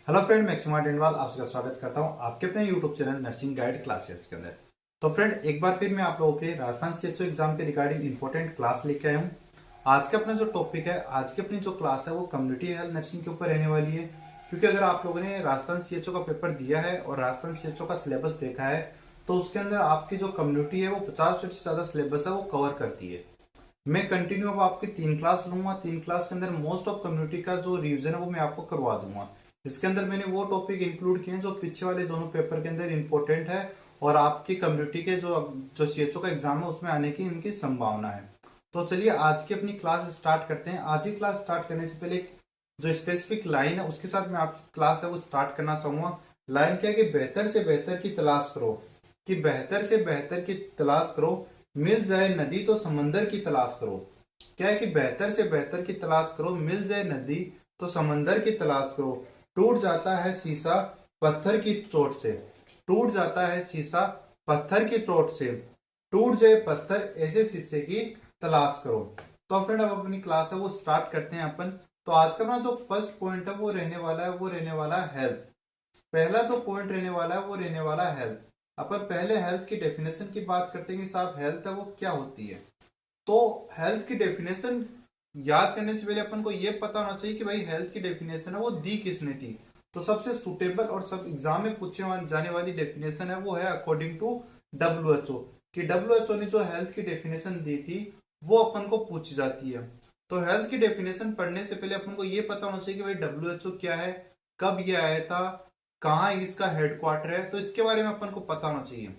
Hello friend, मैं एक्समा डेंडवाल आप सबका स्वागत करता हूं आपके अपने YouTube channel nursing guide classes के अंदर। तो फ्रेंड, एक बार फिर मैं आप लोगों के राजस्थान सीएचओ एग्जाम के रिगार्डिंग इंपॉर्टेंट क्लास लेके आया हूं। आज का अपना जो टॉपिक है, आज की अपनी जो क्लास है वो कम्युनिटी हेल्थ नर्सिंग के ऊपर रहने वाली है। क्योंकि अगर आप लोगों ने राजस्थान सीएचओ का पेपर दिया है और राजस्थान सीएचओ का सिलेबस देखा है तो उसके अंदर आपकी जो कम्युनिटी है वो 50% से ज्यादा सिलेबस है वो कवर करती है। मैं कंटिन्यू अब आपकी 3 क्लास लूंगा। 3 क्लास के अंदर मोस्ट ऑफ कम्युनिटी का जो रिवीजन है वो मैं आपको करवा दूंगा। इसके अंदर मैंने वो टॉपिक इंक्लूड किए हैं जो पीछे वाले दोनों पेपर के अंदर इंपॉर्टेंट है और आपकी कम्युनिटी के जो जो सीएचओ का एग्जाम है उसमें आने की इनकी संभावना है। तो चलिए आज की अपनी क्लास स्टार्ट करते हैं। आज की क्लास स्टार्ट करने से पहले जो स्पेसिफिक लाइन है उसके साथ मैं आपकी क्लास है वो स्टार्ट करना चाहूंगा। लाइन क्या है कि बेहतर से बेहतर की तलाश करो, कि बेहतर से बेहतर की तलाश करो, मिल जाए नदी तो समंदर की तलाश करो। क्या है कि बेहतर से बेहतर की तलाश करो, मिल जाए नदी तो समंदर की तलाश करो। टूट जाता है शीशा पत्थर की चोट से, टूट जाता है शीशा पत्थर की चोट से, टूट जाए पत्थर ऐसे शीशे की तलाश करो। तो फ्रेंड, अब अपनी क्लास है वो स्टार्ट करते हैं अपन। तो आज का अपना जो फर्स्ट पॉइंट है वो रहने वाला है, वो रहने वाला है हेल्थ। पहला जो पॉइंट रहने वाला है वो रहने वाला है हेल्थ। अपन पहले हेल्थ की डेफिनेशन की बात करते हैं कि साहब हेल्थ है वो क्या होती है। तो हेल्थ की डेफिनेशन याद करने से पहले अपन को यह पता होना चाहिए कि भाई हेल्थ की डेफिनेशन है वो दी किसने थी। तो सबसे सुटेबल और सब एग्जाम में पूछे जाने वाली डेफिनेशन है वो है अकॉर्डिंग टू डब्ल्यूएचओ। कि डब्ल्यूएचओ ने जो हेल्थ की डेफिनेशन दी थी वो अपन को पूछी जाती है। तो हेल्थ की डेफिनेशन पढ़ने से पहले अपन को यह पता होना चाहिए कि भाई डब्ल्यूएचओ क्या है, कब ये आया था, कहाँ इसका हेडक्वार्टर है, तो इसके बारे में अपन को पता होना चाहिए।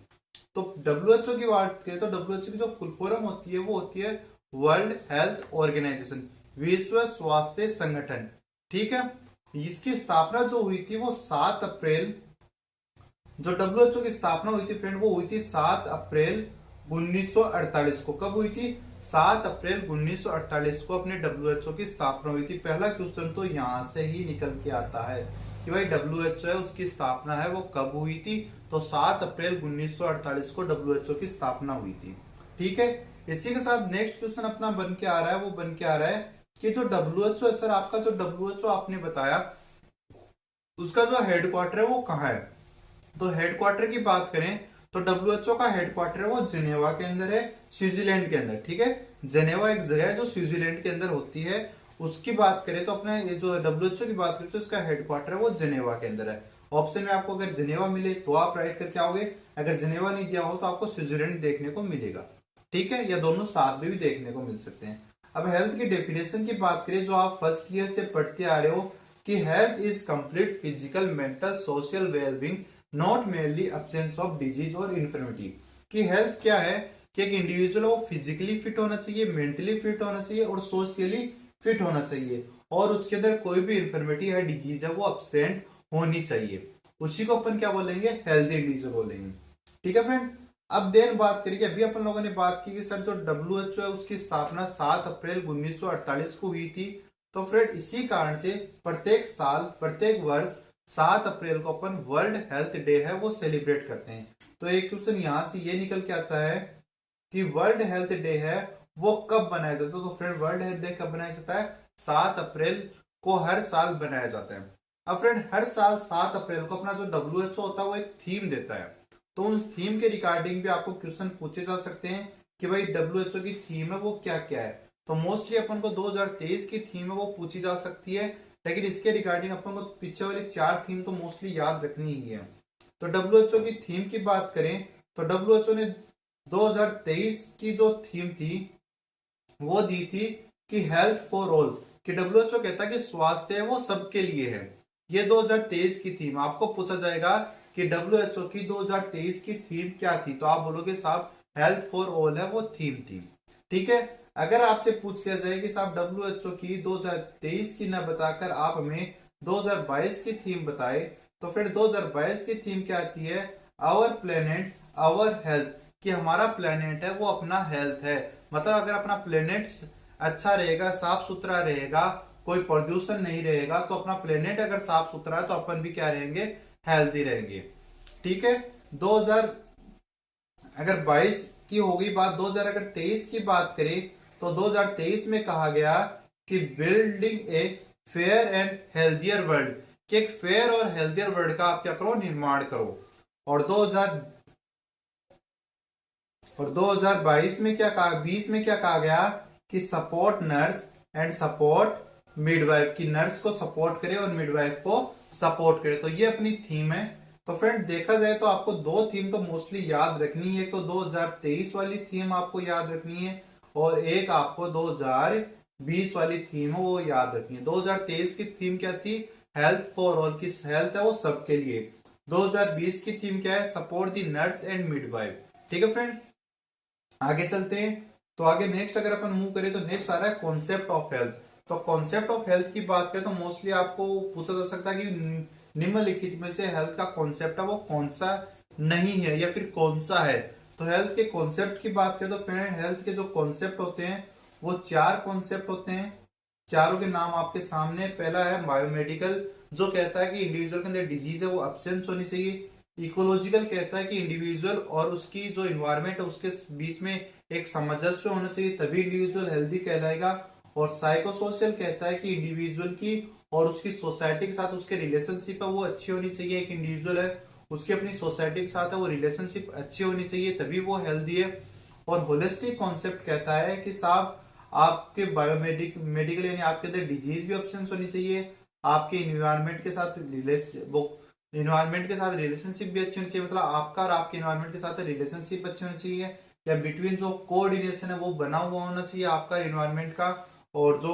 तो डब्ल्यूएचओ की बात करें तो डब्ल्यूएचओ की जो फुल फॉर्म होती है वो होती है वर्ल्ड हेल्थ ऑर्गेनाइजेशन, विश्व स्वास्थ्य संगठन। ठीक है। इसकी स्थापना जो हुई थी वो 7 अप्रैल, जो डब्ल्यूएचओ की स्थापना हुई थी फ्रेंड वो हुई थी 7 अप्रैल 1948 को। कब हुई थी? 7 अप्रैल 1948 को अपने डब्ल्यूएचओ की स्थापना हुई थी। पहला क्वेश्चन तो यहां से ही निकल के आता है कि भाई डब्ल्यूएचओ है उसकी स्थापना है वो कब हुई थी। तो 7 अप्रैल 1948 को डब्ल्यूएचओ की स्थापना हुई थी। ठीक है। इसी के साथ नेक्स्ट क्वेश्चन अपना बन के आ रहा है, वो बन के आ रहा है कि जो डब्ल्यूएचओ है सर, आपका जो डब्ल्यूएचओ आपने बताया उसका जो हेडक्वार्टर है वो कहाँ है। तो हेडक्वार्टर की बात करें तो डब्ल्यूएचओ का हेडक्वार्टर है वो जेनेवा के अंदर है, स्विट्जरलैंड के अंदर। ठीक है। जेनेवा एक जगह है जो स्विट्जरलैंड के अंदर होती है। उसकी बात करें तो अपने ये जो डब्ल्यूएचओ की बात करें तो इसका हेडक्वार्टर है वो जेनेवा के अंदर है। ऑप्शन में आपको अगर जेनेवा मिले तो आप राइट करके आओगे, अगर जेनेवा नहीं दिया हो तो आपको स्विट्जरलैंड देखने को मिलेगा। ठीक है, या दोनों साथ में भी देखने को मिल सकते हैं। अब हेल्थ की डेफिनेशन की बात करें जो आप फर्स्ट ईयर से पढ़ते आ रहे हो कि health is complete physical mental social wellbeing, not merely absence of disease और इन्फर्मिटी। कि हेल्थ क्या है कि एक इंडिविजुअल वो फिजिकली फिट होना चाहिए, मेंटली फिट होना चाहिए और सोशली फिट होना चाहिए, और उसके अंदर कोई भी इन्फर्मिटी है, डिजीज है वो एब्सेंट होनी चाहिए। उसी को अपन क्या बोलेंगे? हेल्दी इंडिविजुअल बोलेंगे। ठीक है फ्रेंड। अब देन बात करेंगे, अभी अपन लोगों ने बात की कि सर जो डब्ल्यूएचओ है उसकी स्थापना 7 अप्रैल 1948 को हुई थी। तो फ्रेंड इसी कारण से प्रत्येक साल प्रत्येक वर्ष 7 अप्रैल को अपन वर्ल्ड हेल्थ डे है वो सेलिब्रेट करते हैं। तो एक क्वेश्चन यहां से ये निकल के आता है कि वर्ल्ड हेल्थ डे है वो कब बनाया जाता है। तो फ्रेंड वर्ल्ड हेल्थ डे कब बनाया जाता है? 7 अप्रैल को हर साल बनाया जाता है। अब फ्रेंड हर साल 7 अप्रैल को अपना जो डब्ल्यूएचओ होता है वो एक थीम देता है। तो उस थीम के रिगार्डिंग भी आपको क्वेश्चन पूछे जा सकते हैं कि भाई डब्ल्यूएचओ की थीम है वो क्या क्या है। तो मोस्टली अपन को 2023 की थीम है वो पूछी जा सकती है, लेकिन इसके रिगार्डिंग अपन को पीछे वाली 4 थीम तो मोस्टली याद रखनी ही है। तो डब्ल्यूएचओ की थीम की बात करें तो डब्ल्यूएचओ ने 2023 की जो थीम थी वो दी थी कि हेल्थ फॉर ऑल। कि डब्ल्यूएचओ कहता है कि स्वास्थ्य है वो सबके लिए है। ये 2023 की थीम आपको पूछा जाएगा कि डब्ल्यूएचओ की 2023 की थीम क्या थी, तो आप बोलोगे साहब हेल्थ फॉर ऑल है वो थीम थी। ठीक है। अगर आपसे पूछ लिया जाए कि साहब डब्ल्यूएचओ की 2023 की ना बताकर आप हमें 2022 की थीम बताए, तो फिर 2022 की थीम क्या आती है? Our planet our health. कि हमारा प्लेनेट है वो अपना हेल्थ है। मतलब अगर अपना प्लेनेट अच्छा रहेगा, साफ सुथरा रहेगा, कोई प्रदूषण नहीं रहेगा, तो अपना प्लेनेट अगर साफ सुथरा है तो अपन भी क्या रहेंगे? हेल्दी रहेंगे। ठीक है। 2000 अगर 22 की होगी बात, 2000 अगर 23 की बात करें तो 2023 में कहा गया कि building a fair and healthier world. कि एक फेयर और हेल्थियर वर्ल्ड का आप क्या करो, निर्माण करो। और 2022 में क्या कहा, 20 में क्या कहा गया कि support nurse and support midwife, की नर्स को सपोर्ट करे और मिडवाइफ को सपोर्ट करे। तो ये अपनी थीम है। तो फ्रेंड देखा जाए तो आपको दो थीम तो मोस्टली याद रखनी है। तो 2023 वाली थीम आपको याद रखनी है और एक आपको 2020 वाली थीम है वो याद रखनी है। 2023 की थीम क्या थी, हेल्थ फॉर ऑल, की हेल्थ है वो सबके लिए। 2020 की थीम क्या है, support the nurse and midwife. ठीक है फ्रेंड, आगे चलते हैं। तो आगे नेक्स्ट अगर अपन मूव करें तो नेक्स्ट आ रहा है कॉन्सेप्ट ऑफ हेल्थ। तो कॉन्सेप्ट ऑफ हेल्थ की बात करें तो मोस्टली आपको पूछा जा सकता है कि निम्नलिखित में से हेल्थ का कॉन्सेप्ट है वो कौन सा नहीं है या फिर कौन सा है। तो हेल्थ के कॉन्सेप्ट की बात करें तो फ्रेंड हेल्थ के जो कॉन्सेप्ट होते हैं वो 4 कॉन्सेप्ट होते हैं। चारों के नाम आपके सामने। पहला है बायोमेडिकल, जो कहता है कि इंडिविजुअल के अंदर डिजीज है वो अब्सेंस होनी चाहिए। इकोलॉजिकल कहता है कि इंडिविजुअल और उसकी जो इन्वायरमेंट है उसके बीच में एक सामंजस्य होना चाहिए, तभी इंडिविजुअल हेल्दी कहलाएगा। और साइकोसोशल कहता है कि इंडिविजुअल की और उसकी सोसाइटी के साथ उसके रिलेशनशिप है वो अच्छी होनी चाहिए। एक इंडिविजुअल है उसकी अपनी सोसाइटी के साथ है वो रिलेशनशिप अच्छी होनी चाहिए, तभी वो हेल्दी है। और होलिस्टिक कॉन्सेप्ट कहता है कि साहब आपके मेडिकल यानी आपके अंदर डिजीज भी अब्सेंस होनी चाहिए, आपके इन्वायरमेंट के साथ इन्वायरमेंट के साथ रिलेशनशिप भी अच्छी होनी चाहिए। मतलब आपका और आपके इन्वायरमेंट के साथ रिलेशनशिप अच्छी होनी चाहिए, या बिटवीन जो कोऑर्डिनेशन है वो बना हुआ होना चाहिए आपका इन्वायरमेंट का। और जो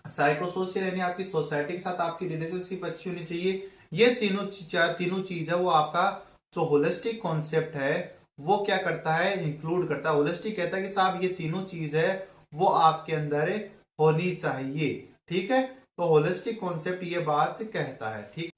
साइकोसोशल यानी आपकी सोसाइटी के साथ आपकी रिलेशनशिप अच्छी होनी चाहिए। ये तीनों चीज है वो आपका जो होलिस्टिक कॉन्सेप्ट है वो क्या करता है, इंक्लूड करता है। होलिस्टिक कहता है कि साहब ये तीनों चीज है वो आपके अंदर होनी चाहिए। ठीक है, तो होलिस्टिक कॉन्सेप्ट ये बात कहता है। ठीक,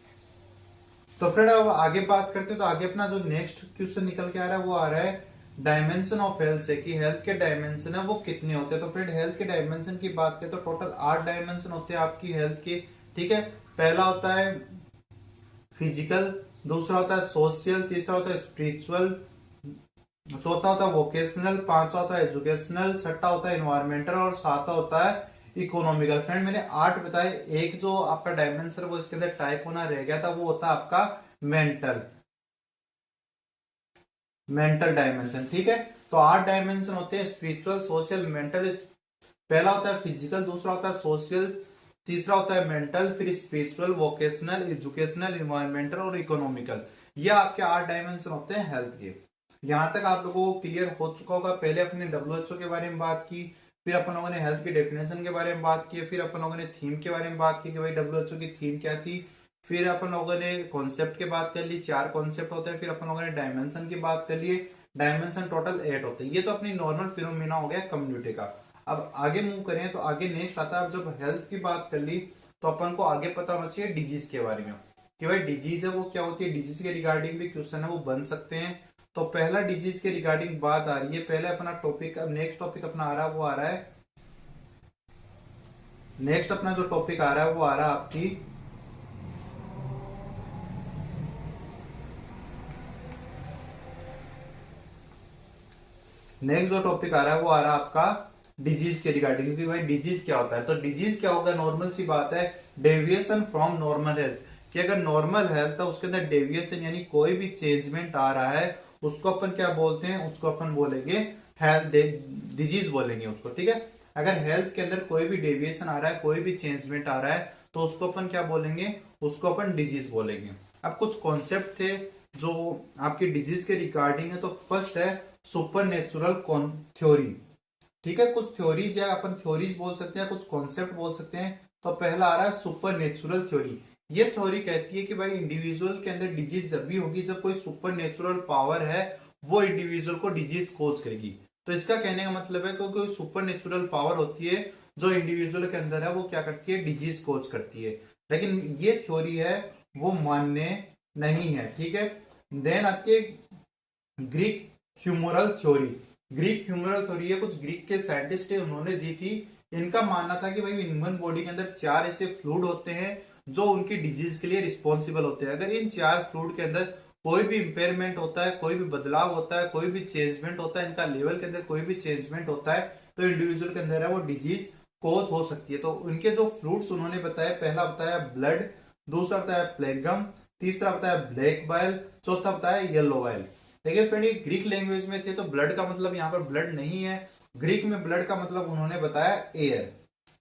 तो फ्रेंड अब आगे बात करते हैं। तो आगे अपना जो नेक्स्ट क्वेश्चन निकल के आ रहा है वो आ रहा है डायमेंशन ऑफ हेल्थ से, कि हेल्थ के डायमेंशन है वो कितने होते हैं। तो फ्रेंड हेल्थ के डायमेंशन की बात करें तो टोटल 8 डायमेंशन होते हैं आपकी हेल्थ के। ठीक है, पहला होता है फिजिकल, दूसरा होता है सोशल, तीसरा होता है स्पिरिचुअल, चौथा होता है वोकेशनल, पांचवा होता है एजुकेशनल, छठा होता है इन्वायरमेंटल और सातवा होता है इकोनॉमिकल। फ्रेंड मैंने 8 बताए, एक जो आपका डायमेंशन वो इसके अंदर टाइप होना रह गया था वो होता है आपका मेंटल डायमेंशन। ठीक है, तो 8 डायमेंशन होते हैं, स्पिरिचुअल, सोशल, मेंटल। पहला होता है फिजिकल, दूसरा होता है सोशल, तीसरा होता है मेंटल, फिर स्पिरिचुअल, वोकेशनल, एजुकेशनल, इन्वायरमेंटल और इकोनॉमिकल। ये आपके 8 डायमेंशन होते हैं हेल्थ के। यहां तक आप लोगों को क्लियर हो चुका होगा। पहले अपने WHO के बारे में बात की, फिर अपन लोगों ने हेल्थ के डेफिनेशन के बारे में बात की, फिर अपन लोगों ने थीम के बारे में बात की कि भाई WHO की थीम क्या थी, फिर अपन लोगों ने कॉन्सेप्ट की बात कर ली, 4 कॉन्सेप्ट होते हैं, फिर अपन लोगों ने डायमेंशन की बात कर ली, डायमेंशन टोटल 8 होते हैं। ये तो अपनी नॉर्मल फिनोमेना हो गया कम्युनिटी का। अब आगे मूव करें तो आगे नेक्स्ट आता है, अब जब हेल्थ की बात कर ली तो अपन को आगे पता होना चाहिए डिजीज के बारे में, कि भाई डिजीज है वो क्या होती है। डिजीज के रिगार्डिंग भी क्वेश्चन है वो बन सकते हैं। तो पहला डिजीज के रिगार्डिंग बात आ रही है, पहले अपना टॉपिक, अब नेक्स्ट टॉपिक अपना आ रहा है वो आ रहा है, नेक्स्ट अपना जो टॉपिक आ रहा है वो आ रहा है आपकी नेक्स्ट जो टॉपिक आ रहा है वो आ रहा है आपका डिजीज के रिगार्डिंग, क्योंकि भाई डिजीज क्या होता है। तो डिजीज क्या होगा, नॉर्मल सी बात है, डेविएशन फ्रॉम नॉर्मल हेल्थ, कि अगर नॉर्मल हेल्थ है उसके अंदर डेविएशन यानी कोई भी चेंजमेंट आ रहा है उसको अपन क्या बोलते हैं, उसको अपन बोलेंगे हेल्थ डिजीज बोलेंगे उसको। ठीक है, अगर हेल्थ के अंदर कोई भी डेविएशन आ रहा है, कोई भी चेंजमेंट आ रहा है तो उसको अपन क्या बोलेंगे, उसको अपन डिजीज बोलेंगे। अब कुछ कॉन्सेप्ट थे जो आपकी डिजीज के रिगार्डिंग है। तो फर्स्ट है सुपर नेचुरल थ्योरी। ठीक है, कुछ थ्योरीज है, अपन थ्योरीज बोल सकते हैं, कुछ कॉन्सेप्ट बोल सकते हैं। तो पहला आ रहा है सुपर नेचुरल थ्योरी। ये थ्योरी कहती है कि भाई इंडिविजुअल के अंदर डिजीज जब भी होगी जब कोई सुपर नेचुरल पावर है वो इंडिविजुअल को डिजीज कोज करेगी। तो इसका कहने का मतलब है कि कोई सुपर नेचुरल पावर होती है जो इंडिविजुअल के अंदर है वो क्या करती है, डिजीज कोज करती है। लेकिन ये थ्योरी है वो मान्य नहीं है। ठीक है, देन आती है Greek humoral theory. Greek humoral theory है, कुछ ग्रीक के साइंटिस्ट है उन्होंने दी थी। इनका मानना था कि भाई ह्यूमन बॉडी के अंदर 4 ऐसे फ्लूइड होते हैं जो उनकी डिजीज के लिए रिस्पॉन्सिबल होते हैं। अगर इन 4 फ्लूइड के अंदर कोई भी इंपेयरमेंट होता है, कोई भी बदलाव होता है, कोई भी चेंजमेंट होता है, इनका लेवल के अंदर कोई भी चेंजमेंट होता है तो इंडिविजुअल के अंदर है वो डिजीज कोज हो सकती है। तो उनके जो फ्लूइड्स उन्होंने बताया, पहला बताया ब्लड, दूसरा बताया प्लेगम, तीसरा बताया ब्लैक बाइल, चौथा बताया येलो बाइल। देखिए फ्रेंड, ये ग्रीक लैंग्वेज में थे तो ब्लड का मतलब यहाँ पर ब्लड नहीं है, ग्रीक में ब्लड का मतलब उन्होंने बताया एयर।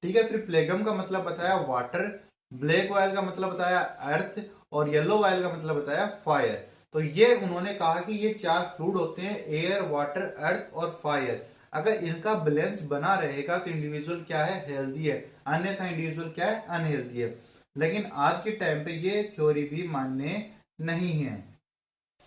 ठीक है, फिर प्लेगम का मतलब बताया वाटर, ब्लैक वायल का मतलब बताया अर्थ, और येलो वायल का मतलब बताया फायर। तो ये उन्होंने कहा कि ये चार फ्लूइड होते हैं, एयर, वाटर, अर्थ और फायर। अगर इनका बैलेंस बना रहेगा तो इंडिविजुअल क्या है, हेल्दी है, अन्यथा इंडिविजुअल क्या है, अनहेल्दी है। लेकिन आज के टाइम पे ये थ्योरी भी मान्य नहीं है।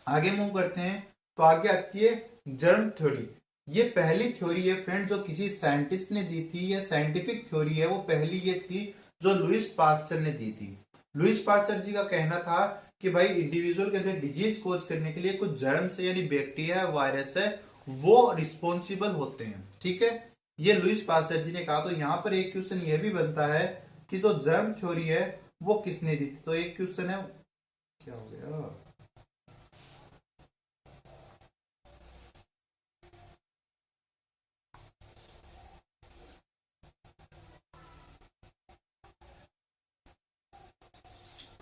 आगे मूव करते हैं, तो आगे आती है जर्म थ्योरी। ये पहली थ्योरी है फ्रेंड जो किसी साइंटिस्ट ने दी थी, ये साइंटिफिक थ्योरी है, वो पहली ये थी जो लुइस पास्चर ने दी थी। लुइस पास्चर जी का कहना था कि भाई इंडिविजुअल के अंदर डिजीज कोज करने के लिए कुछ जर्म्स यानी बैक्टीरिया वायरस है, वो रिस्पॉन्सिबल होते हैं। ठीक है, ये लुइस पास्चर जी ने कहा। तो यहाँ पर एक क्वेश्चन ये भी बनता है कि जो जर्म थ्योरी है वो किसने दी थी। तो एक क्वेश्चन है, क्या हो गया,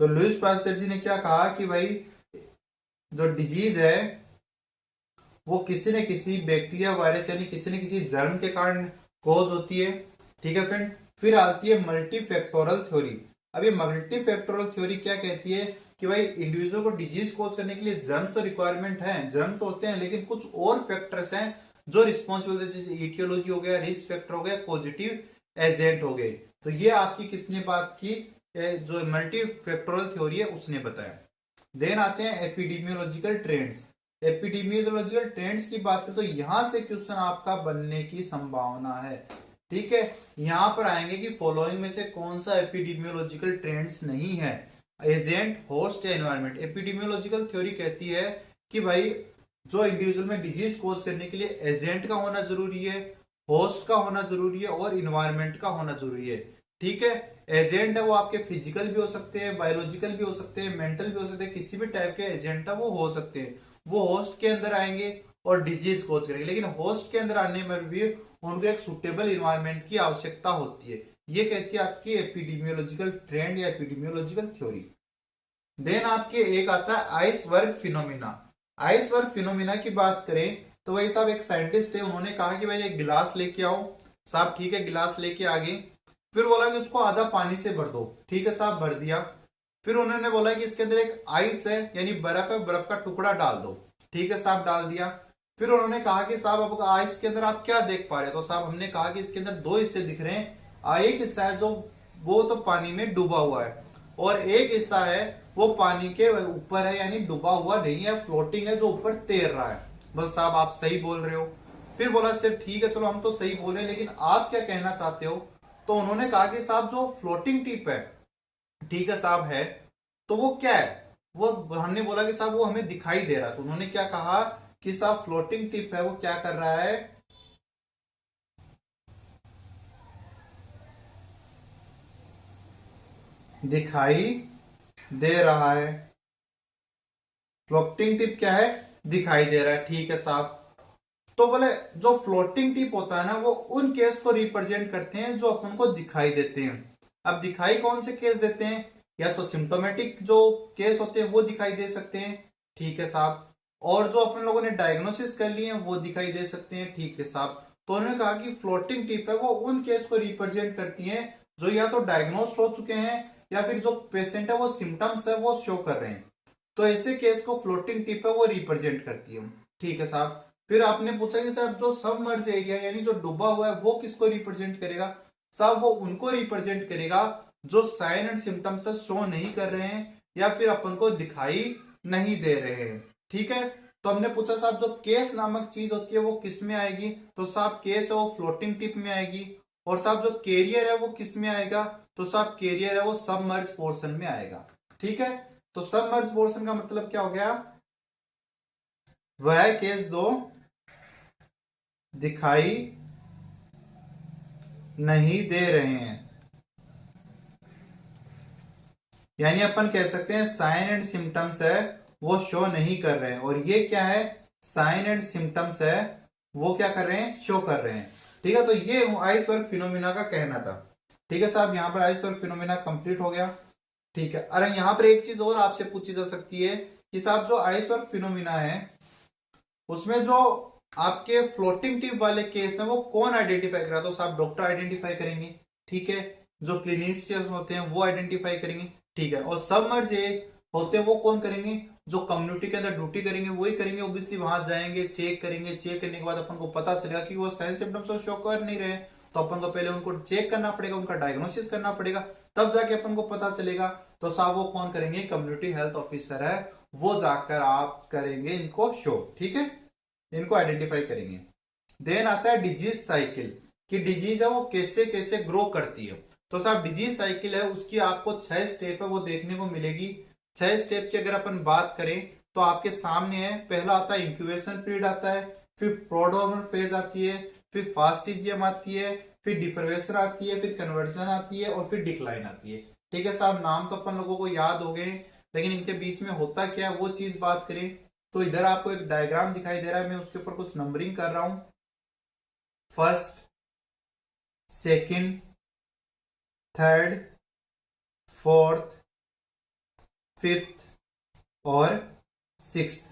तो लुइस पास्चर जी ने क्या कहा कि भाई जो डिजीज है वो किसी न किसी बैक्टीरिया वायरस यानी किसी न किसी जर्म के कारण कोज होती है। ठीक है फ्रेंड, फिर आती है मल्टीफैक्टोरल थ्योरी। अब ये मल्टीफैक्टोरल थ्योरी क्या कहती है कि भाई इंडिविजुअल को डिजीज कोज करने के लिए जर्म्स तो रिक्वायरमेंट है, जर्म तो होते हैं, लेकिन कुछ और फैक्टर्स हैं जो रिस्पॉन्सिबल, जैसे इटियोलॉजी हो गया, रिस्क फैक्टर हो गया, पॉजिटिव एजेंट हो गए। तो ये आपकी किसने बात की, जो मल्टीफैक्टोरल थ्योरी है उसने बताया। देन आते हैं एपिडेमियोलॉजिकल ट्रेंड्स। एपिडेमियोलॉजिकल ट्रेंड्स की बात करें तो यहां से क्वेश्चन आपका बनने की संभावना है। ठीक है, यहां पर आएंगे कि फॉलोइंग में से कौन सा एपिडेमियोलॉजिकल ट्रेंड्स नहीं है, एजेंट, होस्ट या एनवायरमेंट। एपिडेमियोलॉजिकल थ्योरी कहती है कि भाई जो इंडिविजुअल में डिजीज कोज करने के लिए एजेंट का होना जरूरी है, होस्ट का होना जरूरी है और इन्वायरमेंट का होना जरूरी है। ठीक है, एजेंट है वो आपके फिजिकल भी हो सकते हैं, बायोलॉजिकल भी हो सकते हैं, मेंटल भी हो सकते हैं, किसी भी टाइप के एजेंट है वो हो सकते हैं, वो होस्ट के अंदर आएंगे और डिजीज कोज करेंगे। लेकिन होस्ट के अंदर आने में भी उनको एक सुटेबल इन्वायरमेंट की आवश्यकता होती है। ये कहती है आपकी एपिडेमियोलॉजिकल ट्रेंड या एपिडेमियोलॉजिकल थ्योरी। देन आपके एक आता है आइसबर्ग फिनोमिना। आइसबर्ग फिनोमिना की बात करें तो भाई साहब एक साइंटिस्ट थे, उन्होंने कहा कि भाई एक गिलास लेके आओ। साहब ठीक है, गिलास लेके आ गए। फिर बोला कि उसको आधा पानी से भर दो। ठीक है साहब, भर दिया। फिर उन्होंने बोला कि इसके अंदर एक आइस है यानी बर्फ है, बर्फ का टुकड़ा डाल दो। ठीक है साहब, डाल दिया। फिर उन्होंने कहा कि साहब अब आइस के अंदर आप क्या देख पा रहे हो। तो साहब हमने कहा कि इसके अंदर दो हिस्से दिख रहे हैं, एक हिस्सा है जो वो तो पानी में डूबा हुआ है, और एक हिस्सा है वो पानी के ऊपर है यानी डूबा हुआ नहीं है, फ्लोटिंग है, जो ऊपर तैर रहा है। बस साहब आप सही बोल रहे हो। फिर बोला सर ठीक है चलो हम तो सही बोल रहे हैं, लेकिन आप क्या कहना चाहते हो। तो उन्होंने कहा कि साहब जो फ्लोटिंग टिप है, ठीक है साहब है, तो वो क्या है। वो हमने बोला कि साहब वो हमें दिखाई दे रहा है। तो उन्होंने क्या कहा कि साहब फ्लोटिंग टिप है वो क्या कर रहा है, दिखाई दे रहा है। फ्लोटिंग टिप क्या है, दिखाई दे रहा है। ठीक है साहब, तो बोले जो फ्लोटिंग टिप होता है ना वो उन केस को रिप्रेजेंट करते हैं जो अपन को दिखाई देते हैं। अब दिखाई कौन से केस देते हैं, या तो सिम्टोमेटिक जो केस होते हैं वो दिखाई दे सकते हैं। ठीक है साहब, और जो अपन लोगों ने डायग्नोसिस कर लिए हैं वो दिखाई दे सकते हैं। ठीक है साहब, तो उन्होंने कहा कि फ्लोटिंग टिप है वो उन केस को रिप्रेजेंट करती है जो या तो डायग्नोस हो चुके हैं या फिर जो पेशेंट है वो सिम्टम्स है वो शो कर रहे हैं। तो ऐसे केस को फ्लोटिंग टिप है वो रिप्रेजेंट करती है। ठीक है साहब, फिर आपने पूछा कि साहब जो सबमर्ज एरिया यानी जो डूबा हुआ है वो किसको रिप्रेजेंट करेगा। साहब वो उनको रिप्रेजेंट करेगा जो साइन एंड सिम्टम्स शो नहीं कर रहे हैं या फिर अपन को दिखाई नहीं दे रहे हैं। ठीक है, तो हमने पूछा साहब जो केस नामक चीज होती है वो किस में आएगी। तो साहब केस है वो फ्लोटिंग टिप में आएगी। और साहब जो कैरियर है वो किस में आएगा। तो साहब कैरियर है वो सबमर्ज पोर्शन में आएगा। ठीक है, तो सबमर्ज पोर्शन का मतलब क्या हो गया, वह केस दो दिखाई नहीं दे रहे हैं, यानी अपन कह सकते हैं साइन एंड सिम्टम्स है वो शो नहीं कर रहे हैं। और ये क्या है, साइन एंड सिम्टम्स है वो क्या कर रहे हैं, शो कर रहे हैं। ठीक है, तो ये आइसबर्ग फिनोमिना का कहना था। ठीक है साहब, यहां पर आइसबर्ग फिनोमिना कंप्लीट हो गया। ठीक है। अरे यहाँ पर एक चीज और आपसे पूछी जा सकती है कि साहब जो आइसबर्ग फिनोमिना है उसमें जो आपके फ्लोटिंग ट्यूब वाले केस है वो कौन आइडेंटिफाई करा, तो साहब डॉक्टर आइडेंटिफाई करेंगे। ठीक है। जो क्लिनिशियंस होते हैं वो आइडेंटिफाई करेंगे। ठीक है। और सबमर्ज होते हैं वो कौन करेंगे, जो कम्युनिटी के अंदर ड्यूटी करेंगे वही करेंगे। ऑब्वियसली वहां जाएंगे, चेक करेंगे, चेक करने के बाद अपन को पता चलेगा कि वो साइन सिम्टम्स शो कर नहीं रहे, तो अपन को पहले उनको चेक करना पड़ेगा, उनका डायग्नोसिस करना पड़ेगा, तब जाके अपन को पता चलेगा। तो साहब वो कौन करेंगे, कम्युनिटी हेल्थ ऑफिसर है, वो जाकर आप करेंगे इनको शो। ठीक है, इनको आइडेंटिफाई करेंगे। देन आता है डिजीज साइकिल, कि डिजीज है वो कैसे कैसे ग्रो करती है। तो साहब डिजीज साइकिल है उसकी आपको 6 स्टेप है वो देखने को मिलेगी। 6 स्टेप की अगर अपन बात करें तो आपके सामने है। पहला आता है इंक्यूबेशन पीरियड आता है, फिर प्रोड्रोमल फेज आती है, फिर फास्टिजियम आती है, फिर डिफर्वेशन आती है, फिर कन्वर्जन आती है और फिर डिक्लाइन आती है। ठीक है साहब, नाम तो अपन लोगों को याद हो गए, लेकिन इनके बीच में होता क्या है वो चीज बात करें तो इधर आपको एक डायग्राम दिखाई दे रहा है, मैं उसके ऊपर कुछ नंबरिंग कर रहा हूं। First, second, third, fourth, fifth और सिक्स्थ।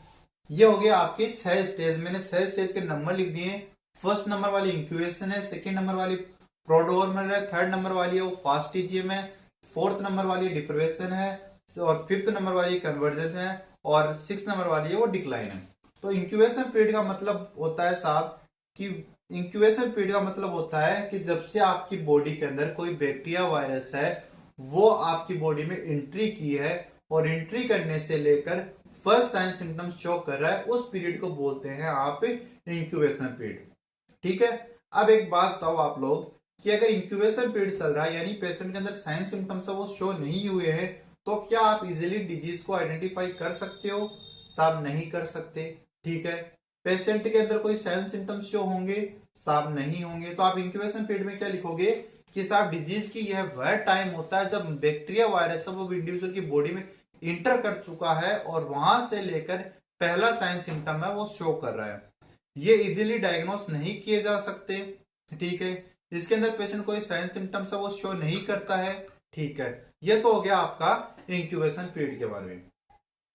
ये हो गया आपके 6 स्टेज। मैंने 6 स्टेज के नंबर लिख दिए। फर्स्ट नंबर वाली इंक्यूबेशन है, सेकंड नंबर वाली प्रोड्रोमल है, थर्ड नंबर वाली है वो फास्टिजियम है, फोर्थ नंबर वाली डिफर्वेशन है और फिफ्थ नंबर वाली कन्वर्जन है और सिक्स नंबर वाली है वो डिक्लाइन है। तो इंक्यूबेशन पीरियड का मतलब होता है साहब कि इंक्यूबेशन पीरियड का मतलब होता है कि जब से आपकी बॉडी के अंदर कोई बैक्टीरिया वायरस है वो आपकी बॉडी में एंट्री की है और एंट्री करने से लेकर फर्स्ट साइन सिम्टम्स शो कर रहा है, उस पीरियड को बोलते हैं आप इंक्यूबेशन पीरियड। ठीक है। अब एक बात बताओ आप लोग कि अगर इंक्यूबेशन पीरियड चल रहा है यानी पेशेंट के अंदर साइन सिम्टम्स वो शो नहीं हुए हैं, तो क्या आप इजीली डिजीज को आइडेंटिफाई कर सकते हो? साहब नहीं कर सकते। ठीक है। पेशेंट के अंदर कोई साइन सिम्टम्स शो होंगे? साहब नहीं होंगे। तो आप इंक्यूबेशन पीरियड में क्या लिखोगे कि साहब डिजीज की यह वह टाइम होता है जब बैक्टीरिया वायरस वो इंडिविजुअल की बॉडी में इंटर कर चुका है और वहां से लेकर पहला साइन सिम्टम है वो शो कर रहा है। ये इजीली डायग्नोस नहीं किए जा सकते। ठीक है। इसके अंदर पेशेंट कोई साइन सिम्टम्स है वो शो नहीं करता है। ठीक है। ये तो हो गया आपका इंक्यूबेशन पीरियड के बारे में।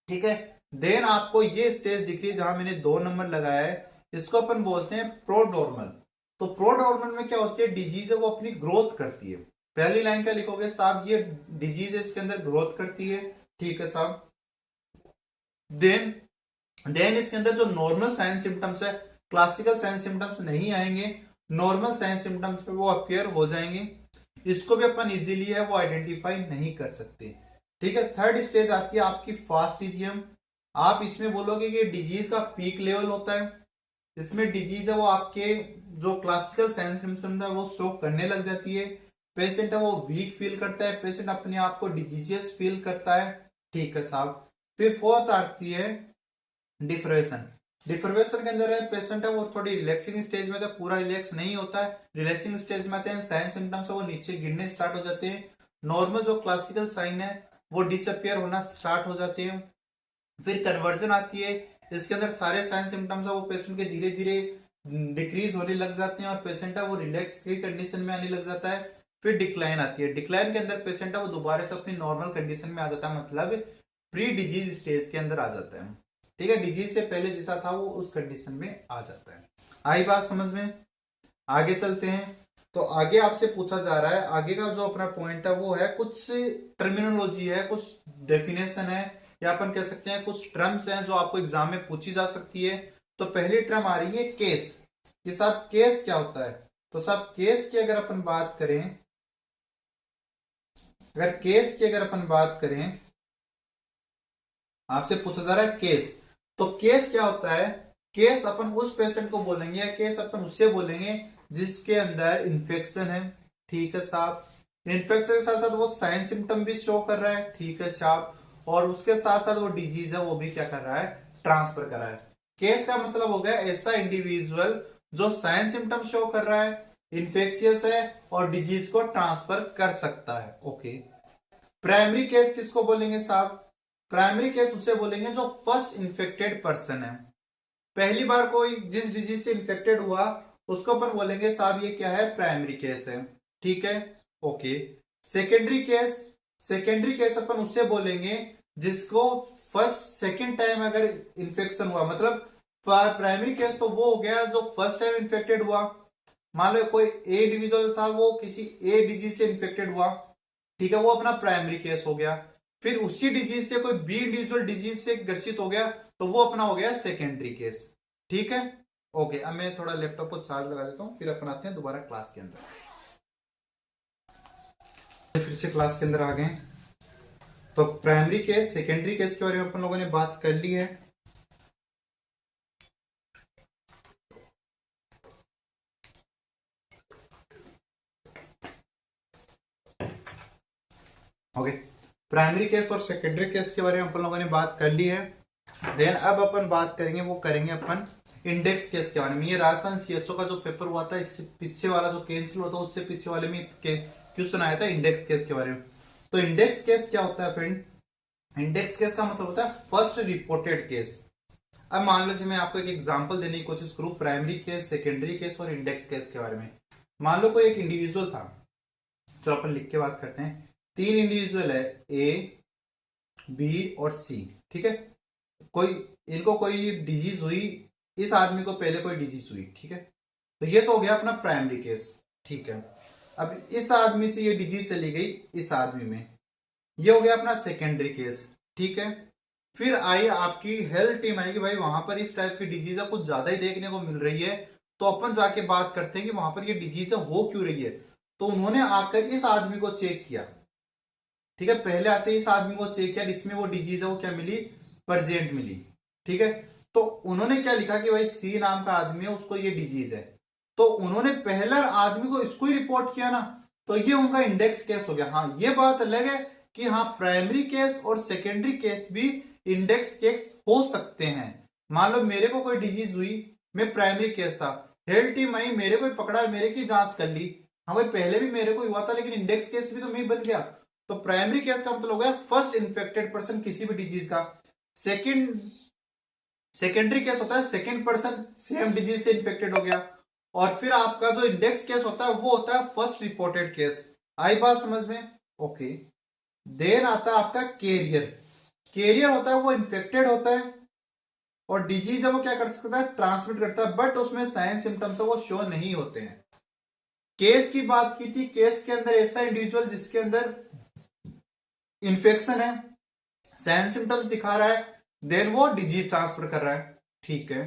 ठीक है। देन आपको ये स्टेज दिख रही है जहां मैंने 2 नंबर लगाया है, इसको अपन बोलते हैं प्रोड्रोमल। तो प्रोड्रोमल में क्या होती है, डिजीज है वो अपनी ग्रोथ करती है। पहली लाइन क्या लिखोगे साहब, ये डिजीज है इसके अंदर ग्रोथ करती है। ठीक है साहब। देन इसके अंदर जो नॉर्मल साइन सिम्टम्स है, क्लासिकल साइन सिम्टम्स नहीं आएंगे, नॉर्मल साइन सिम्टम्स पे वो अपियर हो जाएंगे। इसको भी अपन इजीली है वो आइडेंटिफाई नहीं कर सकते। ठीक है। थर्ड स्टेज आती है आपकी फास्टिजियम। आप इसमें बोलोगे कि डिजीज का पीक लेवल होता है, इसमें डिजीज है वो आपके जो क्लासिकल साइन सिम्टम्स है वो शो करने लग जाती है। पेशेंट है वो वीक फील करता है, पेशेंट अपने आप को डिजीजियस फील करता है। ठीक है साहब। फिर फोर्थ आती है डिफरेशन। डिफर्वेशन के अंदर है पेशेंट है वो थोड़ी रिलैक्सिंग स्टेज में, तो पूरा रिलैक्स नहीं होता है, रिलैक्सिंग स्टेज में आते हैं, साइन सिम्टम्स है वो नीचे गिरने स्टार्ट हो जाते हैं। नॉर्मल जो क्लासिकल साइन है वो डिसअपियर होना स्टार्ट हो जाते हैं। फिर कन्वर्जन आती है, इसके अंदर सारे साइन सिम्टम्स है वो पेशेंट के धीरे धीरे डिक्रीज होने लग जाते हैं और पेशेंट है वो रिलैक्स की कंडीशन में आने लग जाता है। फिर डिक्लाइन आती है, डिक्लाइन के अंदर पेशेंट है वो दोबारा से अपनी नॉर्मल कंडीशन में आ जाता है, मतलब प्री डिजीज स्टेज के अंदर आ जाता है। ठीक है। डिजीज से पहले जैसा था वो उस कंडीशन में आ जाता है। आई बात समझ में? आगे चलते हैं। तो आगे आपसे पूछा जा रहा है, आगे का जो अपना पॉइंट है वो है कुछ टर्मिनोलॉजी है, कुछ डेफिनेशन है, या अपन कह सकते हैं कुछ टर्म्स हैं जो आपको एग्जाम में पूछी जा सकती है। तो पहली टर्म आ रही है केस। कि साहब केस क्या होता है? तो साहब केस की अगर अपन बात करें, आपसे पूछा जा रहा है केस, तो केस क्या होता है? केस अपन उस पेशेंट को बोलेंगे या केस अपन उससे बोलेंगे जिसके अंदर इन्फेक्शन है। ठीक है साहब। इन्फेक्शन के साथ साथ वो साइन सिम्टम भी शो कर रहा है। ठीक है साहब। और उसके साथ साथ वो डिजीज है वो भी क्या कर रहा है, ट्रांसफर कर रहा है। केस का मतलब हो गया ऐसा इंडिविजुअल जो साइन सिम्टम शो कर रहा है, इन्फेक्शियस है और डिजीज को ट्रांसफर कर सकता है। ओके। प्राइमरी केस किसको बोलेंगे साहब? प्राइमरी केस उसे बोलेंगे जो फर्स्ट इन्फेक्टेड पर्सन है, पहली बार कोई जिस डिजीज से इन्फेक्टेड हुआ उसको अपन बोलेंगे साहब ये क्या है, प्राइमरी केस है। ठीक है। Okay. Secondary case, secondary case अपन उससे बोलेंगे जिसको फर्स्ट सेकेंड टाइम अगर इन्फेक्शन हुआ, मतलब प्राइमरी केस तो वो हो गया जो फर्स्ट टाइम इन्फेक्टेड हुआ। मान लो कोई ए इंडिविजुअल था, वो किसी ए डिजीज से इन्फेक्टेड हुआ, ठीक है, वो अपना प्राइमरी केस हो गया। फिर उसी डिजीज से कोई बी इंडिविजुअल डिजीज से ग्रसित हो गया, तो वो अपना हो गया सेकेंडरी केस। ठीक है, ओके। अब मैं थोड़ा लैपटॉप को चार्ज लगा देता हूँ, फिर अपन आते हैं दोबारा क्लास के अंदर। फिर से क्लास के अंदर आ गए। तो प्राइमरी केस, सेकेंडरी केस के बारे में अपन लोगों ने बात कर ली है। ओके, प्राइमरी केस और सेकेंडरी केस के बारे में अपन लोगों ने बात कर ली है। देन अब अपन बात करेंगे, वो करेंगे अपन इंडेक्स केस के बारे में। ये राजस्थान सीएचओ का जो पेपर हुआ था, इससे पीछे वाला जो कैंसिल हुआ था, उससे पीछे वाले में क्वेश्चन आया था इंडेक्स केस के बारे में। तो इंडेक्स केस क्या होता है फ्रेंड? इंडेक्स केस का मतलब होता है फर्स्ट रिपोर्टेड केस। अब मान लीजिए मैं आपको एक एग्जांपल देने की कोशिश करूं प्राइमरी केस, सेकेंडरी केस और इंडेक्स केस के बारे में। मान लो कोई एक इंडिविजुअल था, चलो अपन लिख के बात करते हैं। 3 इंडिविजुअल है, ए, बी और सी, ठीक है। इनको कोई डिजीज हुई, इस आदमी को पहले कोई डिजीज हुई, ठीक है। तो ये तो हो गया अपना प्राइमरी केस, ठीक है। अब इस आदमी से ये डिजीज चली गई इस आदमी में, ये हो गया अपना सेकेंडरी केस, ठीक है। फिर आई आपकी हेल्थ टीम आई कि भाई वहां पर इस टाइप की डिजीज कुछ ज्यादा ही देखने को मिल रही है, तो अपन जाके बात करते हैं कि वहां पर ये डिजीज हो क्यों रही है। तो उन्होंने आकर इस आदमी को चेक किया, ठीक है। पहले आते ही इस आदमी को चेक किया, इसमें वो डिजीज है वो क्या मिली, प्रेजेंट मिली, ठीक है। तो उन्होंने क्या लिखा कि भाई सी नाम का आदमी है, उसको ये डिजीज है। तो उन्होंने पहला आदमी को इसको ही रिपोर्ट किया ना, तो ये उनका इंडेक्स केस हो गया। हाँ, ये बात अलग है कि हाँ प्राइमरी केस और सेकेंडरी केस भी इंडेक्स केस हो सकते हैं। मान लो मेरे को कोई डिजीज हुई, मैं प्राइमरी केस था, हेल्थ टीम आई, मेरे को पकड़ा, मेरे की जांच कर ली, हाँ भाई पहले भी मेरे को हुआ था, लेकिन इंडेक्स केस भी तो मैं बन गया। तो प्राइमरी केस का मतलब हो गया फर्स्ट इन्फेक्टेड पर्सन किसी भी डिजीज का। सेकेंडरी केस होता है सेकेंड पर्सन सेम डिजीज से इन्फेक्टेड हो गया। और फिर आपका जो इंडेक्स केस होता है वो होता है फर्स्ट रिपोर्टेड केस। आई बात समझ में? ओके। देन आता है आपका कैरियर। कैरियर होता है वो इन्फेक्टेड होता है, और डिजीज है वो क्या कर सकता है, ट्रांसमिट करता है, बट उसमें साइन सिम्टम्स है वो शो नहीं होते हैं। केस की बात की थी, केस के अंदर ऐसा इंडिविजुअल जिसके अंदर इन्फेक्शन है, साइन सिम्टम्स दिखा रहा है, देन वो डिजीज ट्रांसफर कर रहा है, ठीक है।